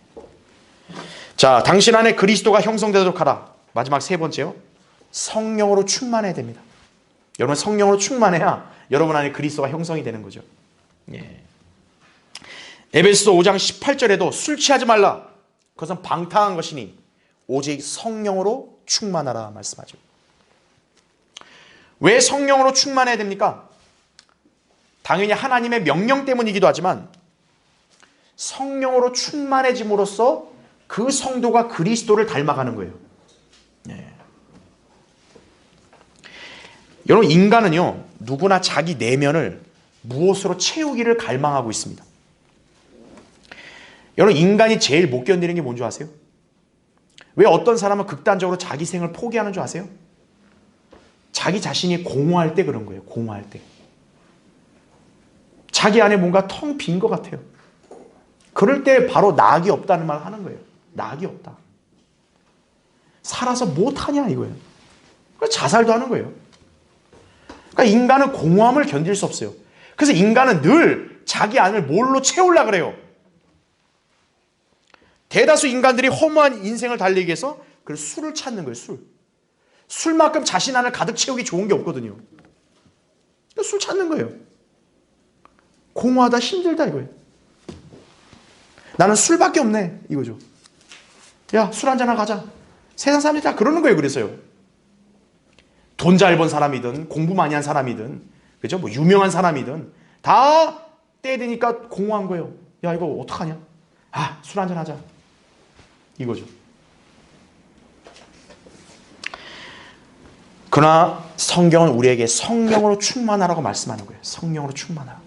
A: 자, 당신 안에 그리스도가 형성되도록 하라. 마지막 세 번째요. 성령으로 충만해야 됩니다. 여러분 성령으로 충만해야 여러분 안에 그리스도가 형성이 되는 거죠. 예. 에베소서 5장 18절에도 술 취하지 말라. 그것은 방탕한 것이니 오직 성령으로 충만하라 말씀하죠. 왜 성령으로 충만해야 됩니까? 당연히 하나님의 명령 때문이기도 하지만 성령으로 충만해짐으로써 그 성도가 그리스도를 닮아가는 거예요. 예. 여러분 인간은요 누구나 자기 내면을 무엇으로 채우기를 갈망하고 있습니다. 여러분 인간이 제일 못 견디는 게 뭔지 아세요? 왜 어떤 사람은 극단적으로 자기 생을 포기하는 줄 아세요? 자기 자신이 공허할 때 그런 거예요. 공허할 때. 자기 안에 뭔가 텅 빈 것 같아요. 그럴 때 바로 낙이 없다는 말 하는 거예요. 낙이 없다. 살아서 못하냐 이거예요. 그래서 자살도 하는 거예요. 그러니까 인간은 공허함을 견딜 수 없어요. 그래서 인간은 늘 자기 안을 뭘로 채우려고 그래요. 대다수 인간들이 허무한 인생을 달리기 위해서 그 술을 찾는 거예요. 술. 술만큼 자신 안을 가득 채우기 좋은 게 없거든요. 술 찾는 거예요. 공허하다 힘들다 이거예요. 나는 술밖에 없네 이거죠. 야, 술 한잔하러 가자. 세상 사람들이 다 그러는 거예요. 그래서요. 돈 잘 번 사람이든 공부 많이 한 사람이든 그죠? 뭐 유명한 사람이든 다 때 되니까 공허한 거예요. 야, 이거 어떡하냐? 아, 술 한잔 하자. 이거죠. 그러나 성경은 우리에게 성령으로 충만하라고 말씀하는 거예요. 성령으로 충만하라.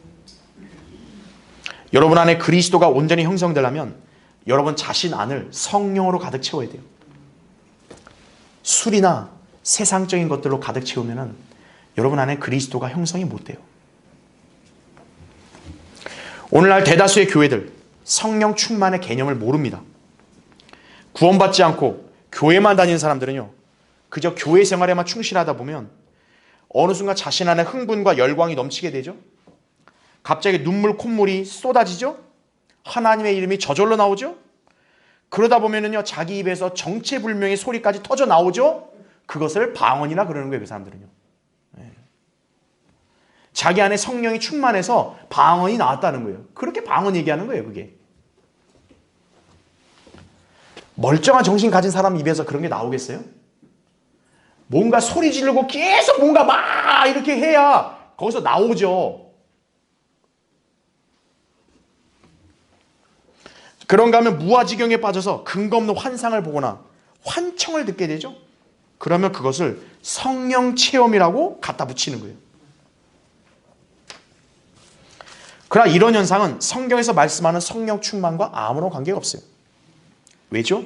A: 여러분 안에 그리스도가 온전히 형성되려면 여러분 자신 안을 성령으로 가득 채워야 돼요. 술이나 세상적인 것들로 가득 채우면은 여러분 안에 그리스도가 형성이 못 돼요. 오늘날 대다수의 교회들 성령 충만의 개념을 모릅니다. 구원받지 않고 교회만 다니는 사람들은요 그저 교회 생활에만 충실하다 보면 어느 순간 자신 안에 흥분과 열광이 넘치게 되죠. 갑자기 눈물 콧물이 쏟아지죠. 하나님의 이름이 저절로 나오죠. 그러다 보면은요 자기 입에서 정체불명의 소리까지 터져 나오죠. 그것을 방언이라 그러는 거예요. 그 사람들은요. 네. 자기 안에 성령이 충만해서 방언이 나왔다는 거예요. 그렇게 방언 얘기하는 거예요. 그게. 멀쩡한 정신 가진 사람 입에서 그런 게 나오겠어요? 뭔가 소리 지르고 계속 뭔가 막 이렇게 해야 거기서 나오죠. 그런가 하면 무아지경에 빠져서 근거 없는 환상을 보거나 환청을 듣게 되죠. 그러면 그것을 성령 체험이라고 갖다 붙이는 거예요. 그러나 이런 현상은 성경에서 말씀하는 성령 충만과 아무런 관계가 없어요. 왜죠?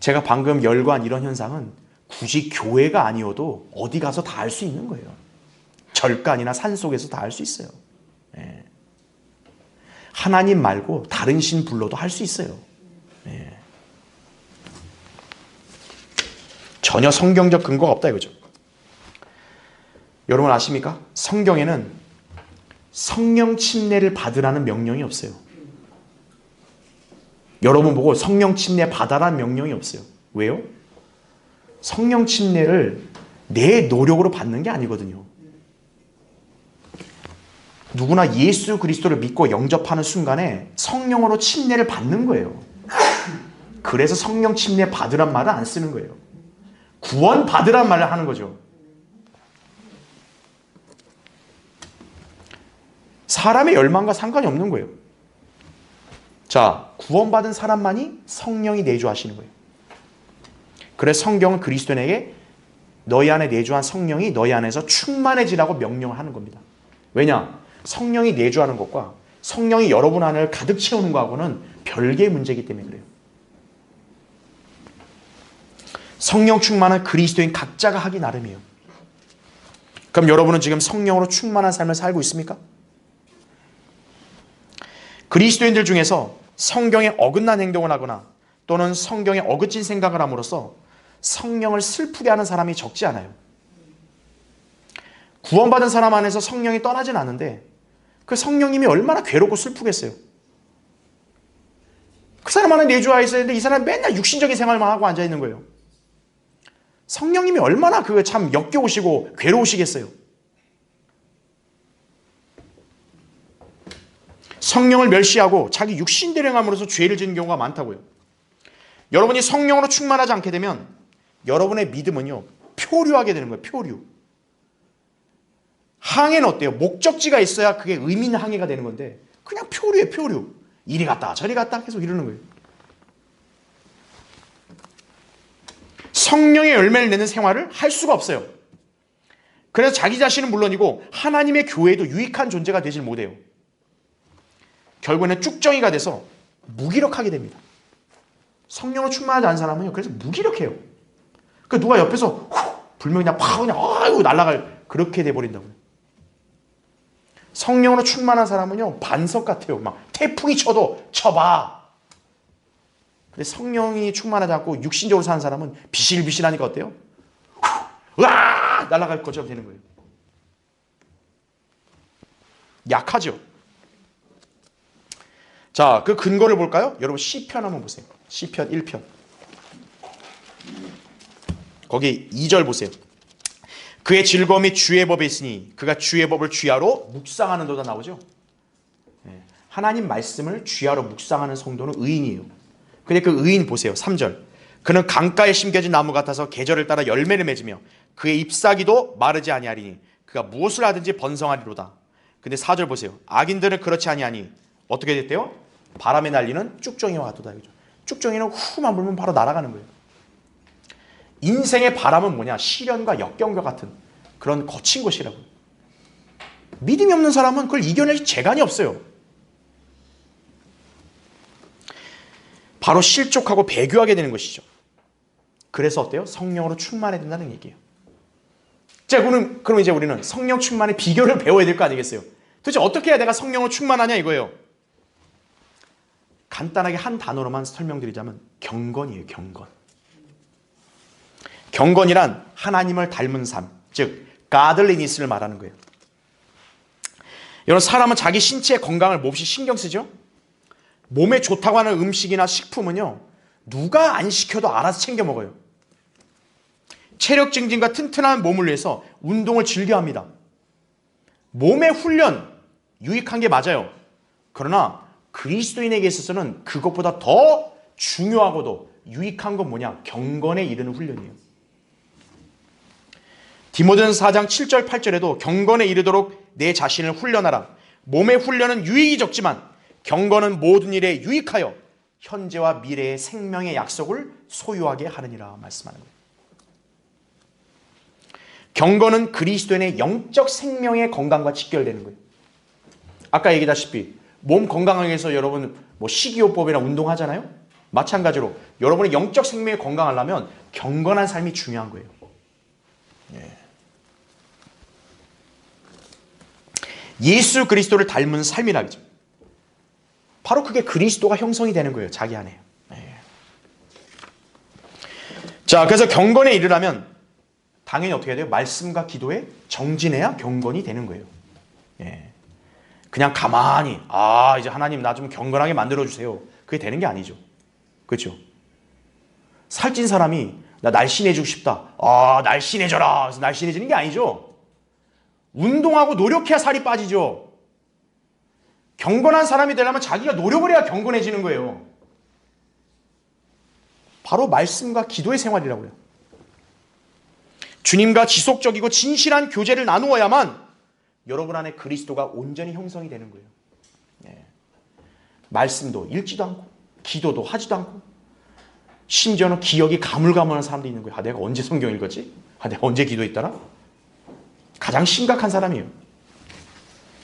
A: 제가 방금 열거한 이런 현상은 굳이 교회가 아니어도 어디 가서 다 할 수 있는 거예요. 절간이나 산속에서 다 할 수 있어요. 예. 하나님 말고 다른 신 불러도 할 수 있어요. 예. 전혀 성경적 근거가 없다 이거죠. 여러분 아십니까? 성경에는 성령 침례를 받으라는 명령이 없어요. 여러분 보고 성령 침례 받아라는 명령이 없어요. 왜요? 성령 침례를 내 노력으로 받는 게 아니거든요. 누구나 예수 그리스도를 믿고 영접하는 순간에 성령으로 침례를 받는 거예요. 그래서 성령 침례 받으란 말을 안 쓰는 거예요. 구원 받으란 말을 하는 거죠. 사람의 열망과 상관이 없는 거예요. 자, 구원받은 사람만이 성령이 내주하시는 거예요. 그래서 성경은 그리스도인에게 너희 안에 내주한 성령이 너희 안에서 충만해지라고 명령을 하는 겁니다. 왜냐? 성령이 내주하는 것과 성령이 여러분 안을 가득 채우는 것하고는 별개의 문제이기 때문에 그래요. 성령 충만은 그리스도인 각자가 하기 나름이에요. 그럼 여러분은 지금 성령으로 충만한 삶을 살고 있습니까? 그리스도인들 중에서 성경에 어긋난 행동을 하거나 또는 성경에 어긋진 생각을 함으로써 성령을 슬프게 하는 사람이 적지 않아요. 구원받은 사람 안에서 성령이 떠나진 않는데 그 성령님이 얼마나 괴롭고 슬프겠어요. 그 사람 안에 내주하여 있어야 되는데 이 사람은 맨날 육신적인 생활만 하고 앉아있는 거예요. 성령님이 얼마나 그 참 역겨우시고 괴로우시겠어요. 성령을 멸시하고 자기 육신대로 행함으로써 죄를 짓는 경우가 많다고요. 여러분이 성령으로 충만하지 않게 되면 여러분의 믿음은요 표류하게 되는 거예요. 표류. 항해는 어때요? 목적지가 있어야 그게 의미 있는 항해가 되는 건데 그냥 표류예요. 표류. 이리 갔다 저리 갔다 계속 이러는 거예요. 성령의 열매를 내는 생활을 할 수가 없어요. 그래서 자기 자신은 물론이고 하나님의 교회에도 유익한 존재가 되질 못해요. 결국에는 쭉정이가 돼서 무기력하게 됩니다. 성령으로 충만하지 않은 사람은요 그래서 무기력해요. 그러니까 누가 옆에서 불면 그냥 팍 그냥 아이고 날아갈 그렇게 돼버린다고요. 성령으로 충만한 사람은요 반석 같아요. 막 태풍이 쳐도 쳐봐. 근데 성령이 충만하지 않고 육신적으로 사는 사람은 비실비실하니까 어때요? 으아! 날아갈 것처럼 되는 거예요. 약하죠. 자, 그 근거를 볼까요? 여러분 시편 한번 보세요. 시편 1편. 거기 2절 보세요. 그의 즐거움이 주의 법에 있으니 그가 주의 법을 주야로 묵상하는도다 나오죠. 하나님 말씀을 주야로 묵상하는 성도는 의인이에요. 근데 그 의인 보세요. 3절. 그는 강가에 심겨진 나무 같아서 계절을 따라 열매를 맺으며 그의 잎사귀도 마르지 아니하리니 그가 무엇을 하든지 번성하리로다. 근데 4절 보세요. 악인들은 그렇지 아니하니 어떻게 됐대요? 바람에 날리는 쭉정이와 같도다. 쭉정이는 후만 불면 바로 날아가는 거예요. 인생의 바람은 뭐냐? 시련과 역경과 같은 그런 거친 것이라고요. 믿음이 없는 사람은 그걸 이겨낼 재간이 없어요. 바로 실족하고 배교하게 되는 것이죠. 그래서 어때요? 성령으로 충만해야 된다는 얘기예요. 자, 그럼 이제 우리는 성령 충만의 비결을 배워야 될 거 아니겠어요? 도대체 어떻게 해야 내가 성령으로 충만하냐 이거예요. 간단하게 한 단어로만 설명드리자면 경건이에요. 경건. 경건이란 하나님을 닮은 삶, 즉 godliness를 말하는 거예요. 여러분 사람은 자기 신체의 건강을 몹시 신경 쓰죠. 몸에 좋다고 하는 음식이나 식품은요 누가 안 시켜도 알아서 챙겨 먹어요. 체력 증진과 튼튼한 몸을 위해서 운동을 즐겨합니다. 몸의 훈련 유익한 게 맞아요. 그러나 그리스도인에게 있어서는 그것보다 더 중요하고도 유익한 건 뭐냐? 경건에 이르는 훈련이에요. 디모데전서 4장 7절 8절에도 경건에 이르도록 내 자신을 훈련하라. 몸의 훈련은 유익이 적지만 경건은 모든 일에 유익하여 현재와 미래의 생명의 약속을 소유하게 하느니라 말씀하는 거예요. 경건은 그리스도인의 영적 생명의 건강과 직결되는 거예요. 아까 얘기했다시피 몸 건강하기 위해서 여러분 식이요법이나 운동하잖아요. 마찬가지로 여러분의 영적 생명이 건강하려면 경건한 삶이 중요한 거예요. 예수 그리스도를 닮은 삶이라죠. 바로 그게 그리스도가 형성이 되는 거예요. 자기 안에. 자, 그래서 경건에 이르려면 당연히 어떻게 해야 돼요? 말씀과 기도에 정진해야 경건이 되는 거예요. 예. 그냥 가만히 이제 하나님 나 좀 경건하게 만들어주세요. 그게 되는 게 아니죠. 그렇죠? 살찐 사람이 나 날씬해지고 싶다. 날씬해져라. 그래서 날씬해지는 게 아니죠. 운동하고 노력해야 살이 빠지죠. 경건한 사람이 되려면 자기가 노력을 해야 경건해지는 거예요. 바로 말씀과 기도의 생활이라고 해요. 주님과 지속적이고 진실한 교제를 나누어야만 여러분 안에 그리스도가 온전히 형성이 되는 거예요. 네. 말씀도 읽지도 않고 기도도 하지도 않고 심지어는 기억이 가물가물한 사람도 있는 거예요. 내가 언제 성경 읽었지? 내가 언제 기도했더라? 가장 심각한 사람이에요.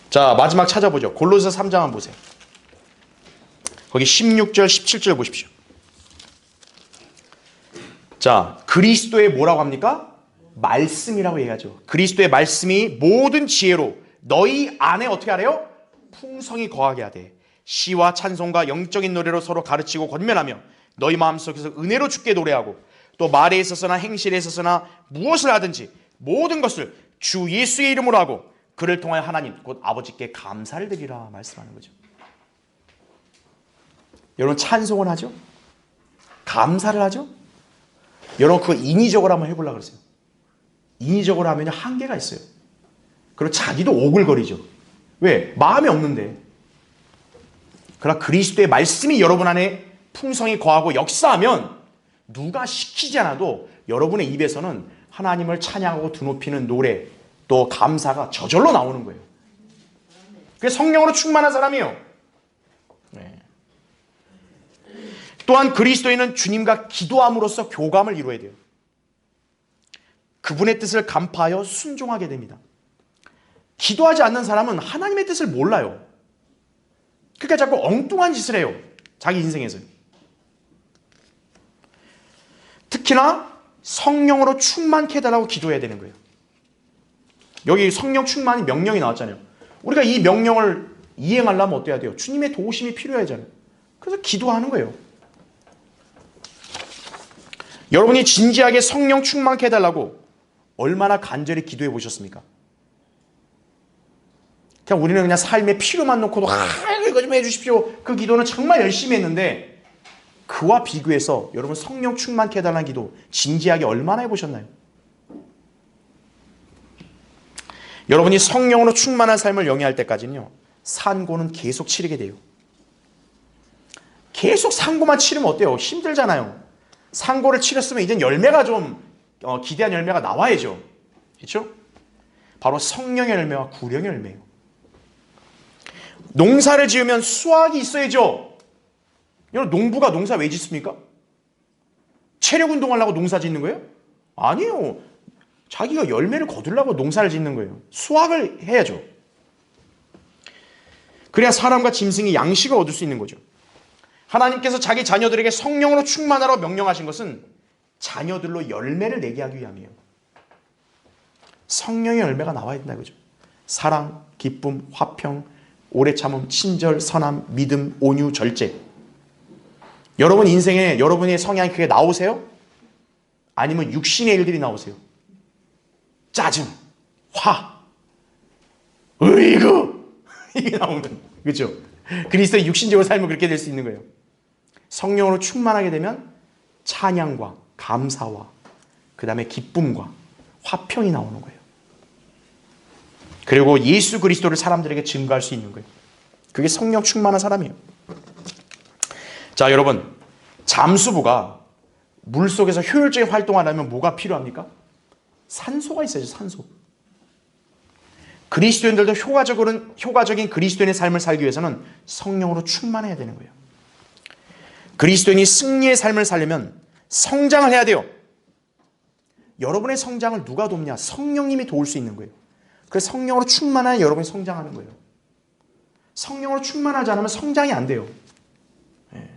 A: 자, 마지막 찾아보죠. 골로새 3장 한번 보세요. 거기 16절 17절 보십시오. 자, 그리스도의 뭐라고 합니까? 말씀이라고 얘기하죠. 그리스도의 말씀이 모든 지혜로 너희 안에 어떻게 하래요? 풍성히 거하게 하되 시와 찬송과 영적인 노래로 서로 가르치고 권면하며 너희 마음속에서 은혜로 주께 노래하고 또 말에 있어서나 행실에 있어서나 무엇을 하든지 모든 것을 주 예수의 이름으로 하고 그를 통하여 하나님 곧 아버지께 감사를 드리라 말씀하는 거죠. 여러분 찬송을 하죠? 감사를 하죠? 여러분 그거 인위적으로 한번 해보려고 그러세요. 인위적으로 하면 한계가 있어요. 그리고 자기도 오글거리죠. 왜? 마음이 없는데. 그러나 그리스도의 말씀이 여러분 안에 풍성히 거하고 역사하면 누가 시키지 않아도 여러분의 입에서는 하나님을 찬양하고 드높이는 노래 또 감사가 저절로 나오는 거예요. 그게 성령으로 충만한 사람이에요. 네. 또한 그리스도인은 주님과 기도함으로써 교감을 이루어야 돼요. 그분의 뜻을 간파하여 순종하게 됩니다. 기도하지 않는 사람은 하나님의 뜻을 몰라요. 그러니까 자꾸 엉뚱한 짓을 해요. 자기 인생에서. 특히나 성령으로 충만케 해달라고 기도해야 되는 거예요. 여기 성령 충만이 명령이 나왔잖아요. 우리가 이 명령을 이행하려면 어때야 돼요? 주님의 도우심이 필요하잖아요. 그래서 기도하는 거예요. 여러분이 진지하게 성령 충만케 해달라고 얼마나 간절히 기도해 보셨습니까? 그냥 우리는 그냥 삶에 필요만 놓고도 이거 좀 해주십시오. 그 기도는 정말 열심히 했는데 그와 비교해서 여러분 성령 충만케 해달라는 기도 진지하게 얼마나 해보셨나요? 여러분이 성령으로 충만한 삶을 영위할 때까지는요 산고는 계속 치르게 돼요. 계속 산고만 치르면 어때요? 힘들잖아요. 산고를 치렀으면 이젠 열매가 좀 기대한 열매가 나와야죠. 그렇죠? 바로 성령의 열매와 구령의 열매예요. 농사를 지으면 수확이 있어야죠. 여러분 농부가 농사 왜 짓습니까? 체력 운동하려고 농사 짓는 거예요? 아니에요. 자기가 열매를 거두려고 농사를 짓는 거예요. 수확을 해야죠. 그래야 사람과 짐승이 양식을 얻을 수 있는 거죠. 하나님께서 자기 자녀들에게 성령으로 충만하라고 명령하신 것은 자녀들로 열매를 내게 하기 위함이에요. 성령의 열매가 나와야 된다 그죠? 사랑, 기쁨, 화평, 오래 참음, 친절, 선함, 믿음, 온유, 절제. 여러분 인생에 여러분의 성향이 그게 나오세요? 아니면 육신의 일들이 나오세요? 짜증, 화, 의구 이게 나오는 그렇죠? 그리스도의 육신적으로 살면 그렇게 될 수 있는 거예요. 성령으로 충만하게 되면 찬양과 감사와 그 다음에 기쁨과 화평이 나오는 거예요. 그리고 예수 그리스도를 사람들에게 증거할 수 있는 거예요. 그게 성령 충만한 사람이에요. 자, 여러분 잠수부가 물속에서 효율적인 활동하려면 뭐가 필요합니까? 산소가 있어야죠. 산소. 그리스도인들도 효과적인 그리스도인의 삶을 살기 위해서는 성령으로 충만해야 되는 거예요. 그리스도인이 승리의 삶을 살려면 성장을 해야 돼요. 여러분의 성장을 누가 돕냐? 성령님이 도울 수 있는 거예요. 그래서 성령으로 충만해야 여러분이 성장하는 거예요. 성령으로 충만하지 않으면 성장이 안 돼요. 네.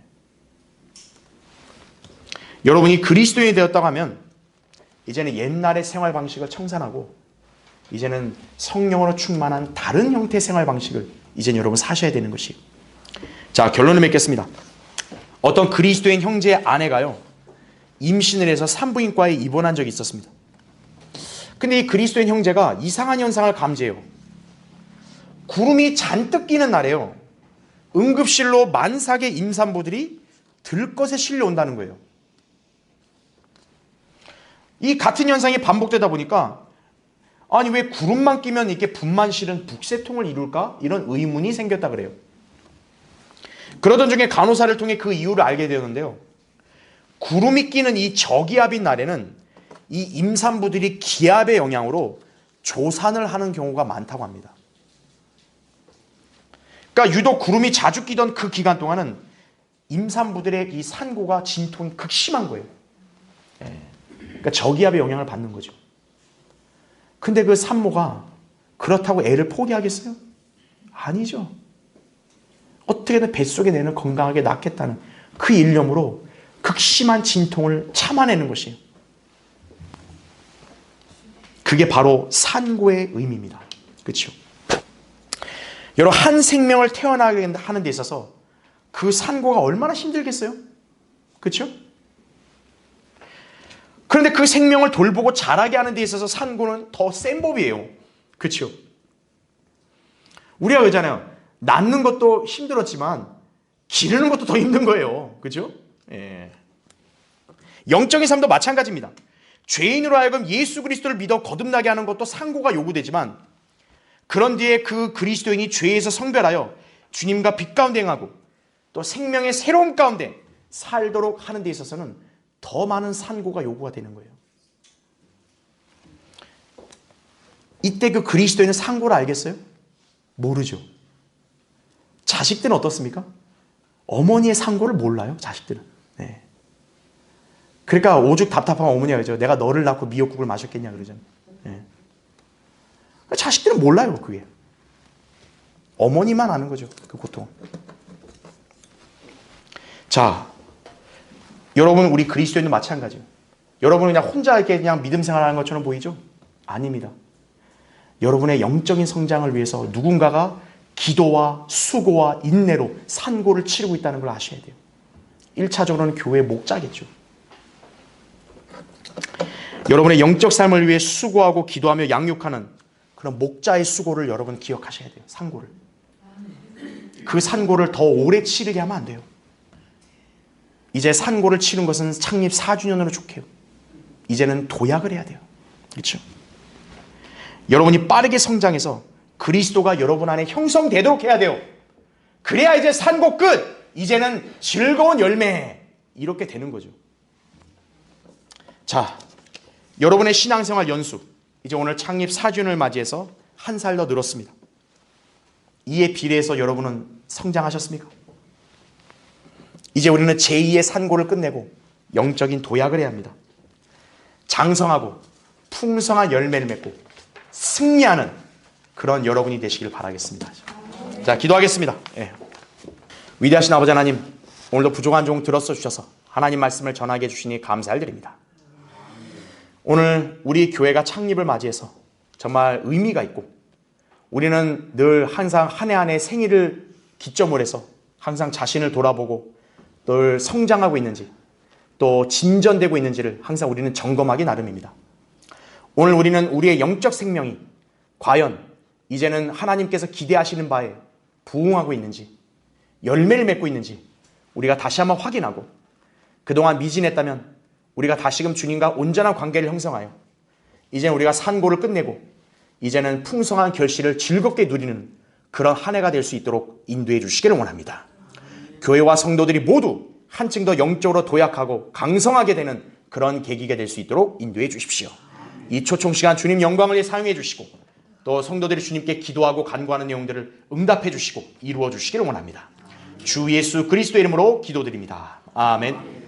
A: 여러분이 그리스도인이 되었다고 하면 이제는 옛날의 생활 방식을 청산하고 이제는 성령으로 충만한 다른 형태의 생활 방식을 이제 여러분 사셔야 되는 것이에요. 자, 결론을 맺겠습니다. 어떤 그리스도인 형제의 아내가요 임신을 해서 산부인과에 입원한 적이 있었습니다. 근데 이 그리스도인 형제가 이상한 현상을 감지해요. 구름이 잔뜩 끼는 날에요, 응급실로 만삭의 임산부들이 들것에 실려온다는 거예요. 이 같은 현상이 반복되다 보니까 아니 왜 구름만 끼면 이렇게 분만 실은 북새통을 이룰까? 이런 의문이 생겼다 그래요. 그러던 중에 간호사를 통해 그 이유를 알게 되었는데요. 구름이 끼는 이 저기압인 날에는 이 임산부들이 기압의 영향으로 조산을 하는 경우가 많다고 합니다. 그러니까 유독 구름이 자주 끼던 그 기간 동안은 임산부들의 이 산고가 진통이 극심한 거예요. 그러니까 저기압의 영향을 받는 거죠. 근데 그 산모가 그렇다고 애를 포기하겠어요? 아니죠. 어떻게든 뱃속에 내는 건강하게 낳겠다는 그 일념으로 극심한 진통을 참아내는 것이에요. 그게 바로 산고의 의미입니다. 그렇죠? 여러분, 한 생명을 태어나게 하는 데 있어서 그 산고가 얼마나 힘들겠어요? 그렇죠? 그런데 그 생명을 돌보고 자라게 하는 데 있어서 산고는 더 센 법이에요. 그렇죠? 우리가 그러잖아요. 낳는 것도 힘들었지만 기르는 것도 더 힘든 거예요. 그렇죠? 예. 영적인 삶도 마찬가지입니다. 죄인으로 하여금 예수 그리스도를 믿어 거듭나게 하는 것도 상고가 요구되지만, 그런 뒤에 그 그리스도인이 죄에서 성별하여 주님과 빛 가운데 행하고 또 생명의 새로운 가운데 살도록 하는 데 있어서는 더 많은 산고가 요구가 되는 거예요. 이때 그 그리스도인은 상고를 알겠어요? 모르죠. 자식들은 어떻습니까? 어머니의 상고를 몰라요, 자식들은. 네. 그러니까 오죽 답답한 어머니가 그러죠. 내가 너를 낳고 미역국을 마셨겠냐 그러잖아요. 네. 자식들은 몰라요, 그게. 어머니만 아는 거죠, 그 고통. 자, 여러분, 우리 그리스도인도 마찬가지예요. 여러분은 그냥 혼자 이렇게 그냥 믿음 생활하는 것처럼 보이죠? 아닙니다. 여러분의 영적인 성장을 위해서 누군가가 기도와 수고와 인내로 산고를 치르고 있다는 걸 아셔야 돼요. 1차적으로는 교회의 목자겠죠. 여러분의 영적 삶을 위해 수고하고 기도하며 양육하는 그런 목자의 수고를 여러분 기억하셔야 돼요. 산고를. 그 산고를 더 오래 치르게 하면 안 돼요. 이제 산고를 치른 것은 창립 4주년으로 족해요. 이제는 도약을 해야 돼요. 그렇죠? 여러분이 빠르게 성장해서 그리스도가 여러분 안에 형성되도록 해야 돼요. 그래야 이제 산고 끝! 이제는 즐거운 열매! 이렇게 되는 거죠. 자, 여러분의 신앙생활 연수, 이제 오늘 창립 4주년을 맞이해서 한 살 더 늘었습니다. 이에 비례해서 여러분은 성장하셨습니까? 이제 우리는 제2의 산고를 끝내고 영적인 도약을 해야 합니다. 장성하고 풍성한 열매를 맺고 승리하는 그런 여러분이 되시길 바라겠습니다. 자, 기도하겠습니다. 예. 위대하신 아버지 하나님, 오늘도 부족한 종 들어서 주셔서 하나님 말씀을 전하게 해주시니 감사를 드립니다. 오늘 우리 교회가 창립을 맞이해서 정말 의미가 있고, 우리는 늘 항상 한 해 한 해 생일을 기점으로 해서 항상 자신을 돌아보고 늘 성장하고 있는지 또 진전되고 있는지를 항상 우리는 점검하기 나름입니다. 오늘 우리는 우리의 영적 생명이 과연 이제는 하나님께서 기대하시는 바에 부응하고 있는지, 열매를 맺고 있는지 우리가 다시 한번 확인하고, 그동안 미진했다면 우리가 다시금 주님과 온전한 관계를 형성하여 이제는 우리가 산고를 끝내고 이제는 풍성한 결실을 즐겁게 누리는 그런 한 해가 될 수 있도록 인도해 주시기를 원합니다. 교회와 성도들이 모두 한층 더 영적으로 도약하고 강성하게 되는 그런 계기가 될 수 있도록 인도해 주십시오. 이 초청 시간 주님 영광을 위해 사용해 주시고, 또 성도들이 주님께 기도하고 간구하는 내용들을 응답해 주시고 이루어 주시기를 원합니다. 주 예수 그리스도 이름으로 기도드립니다. 아멘.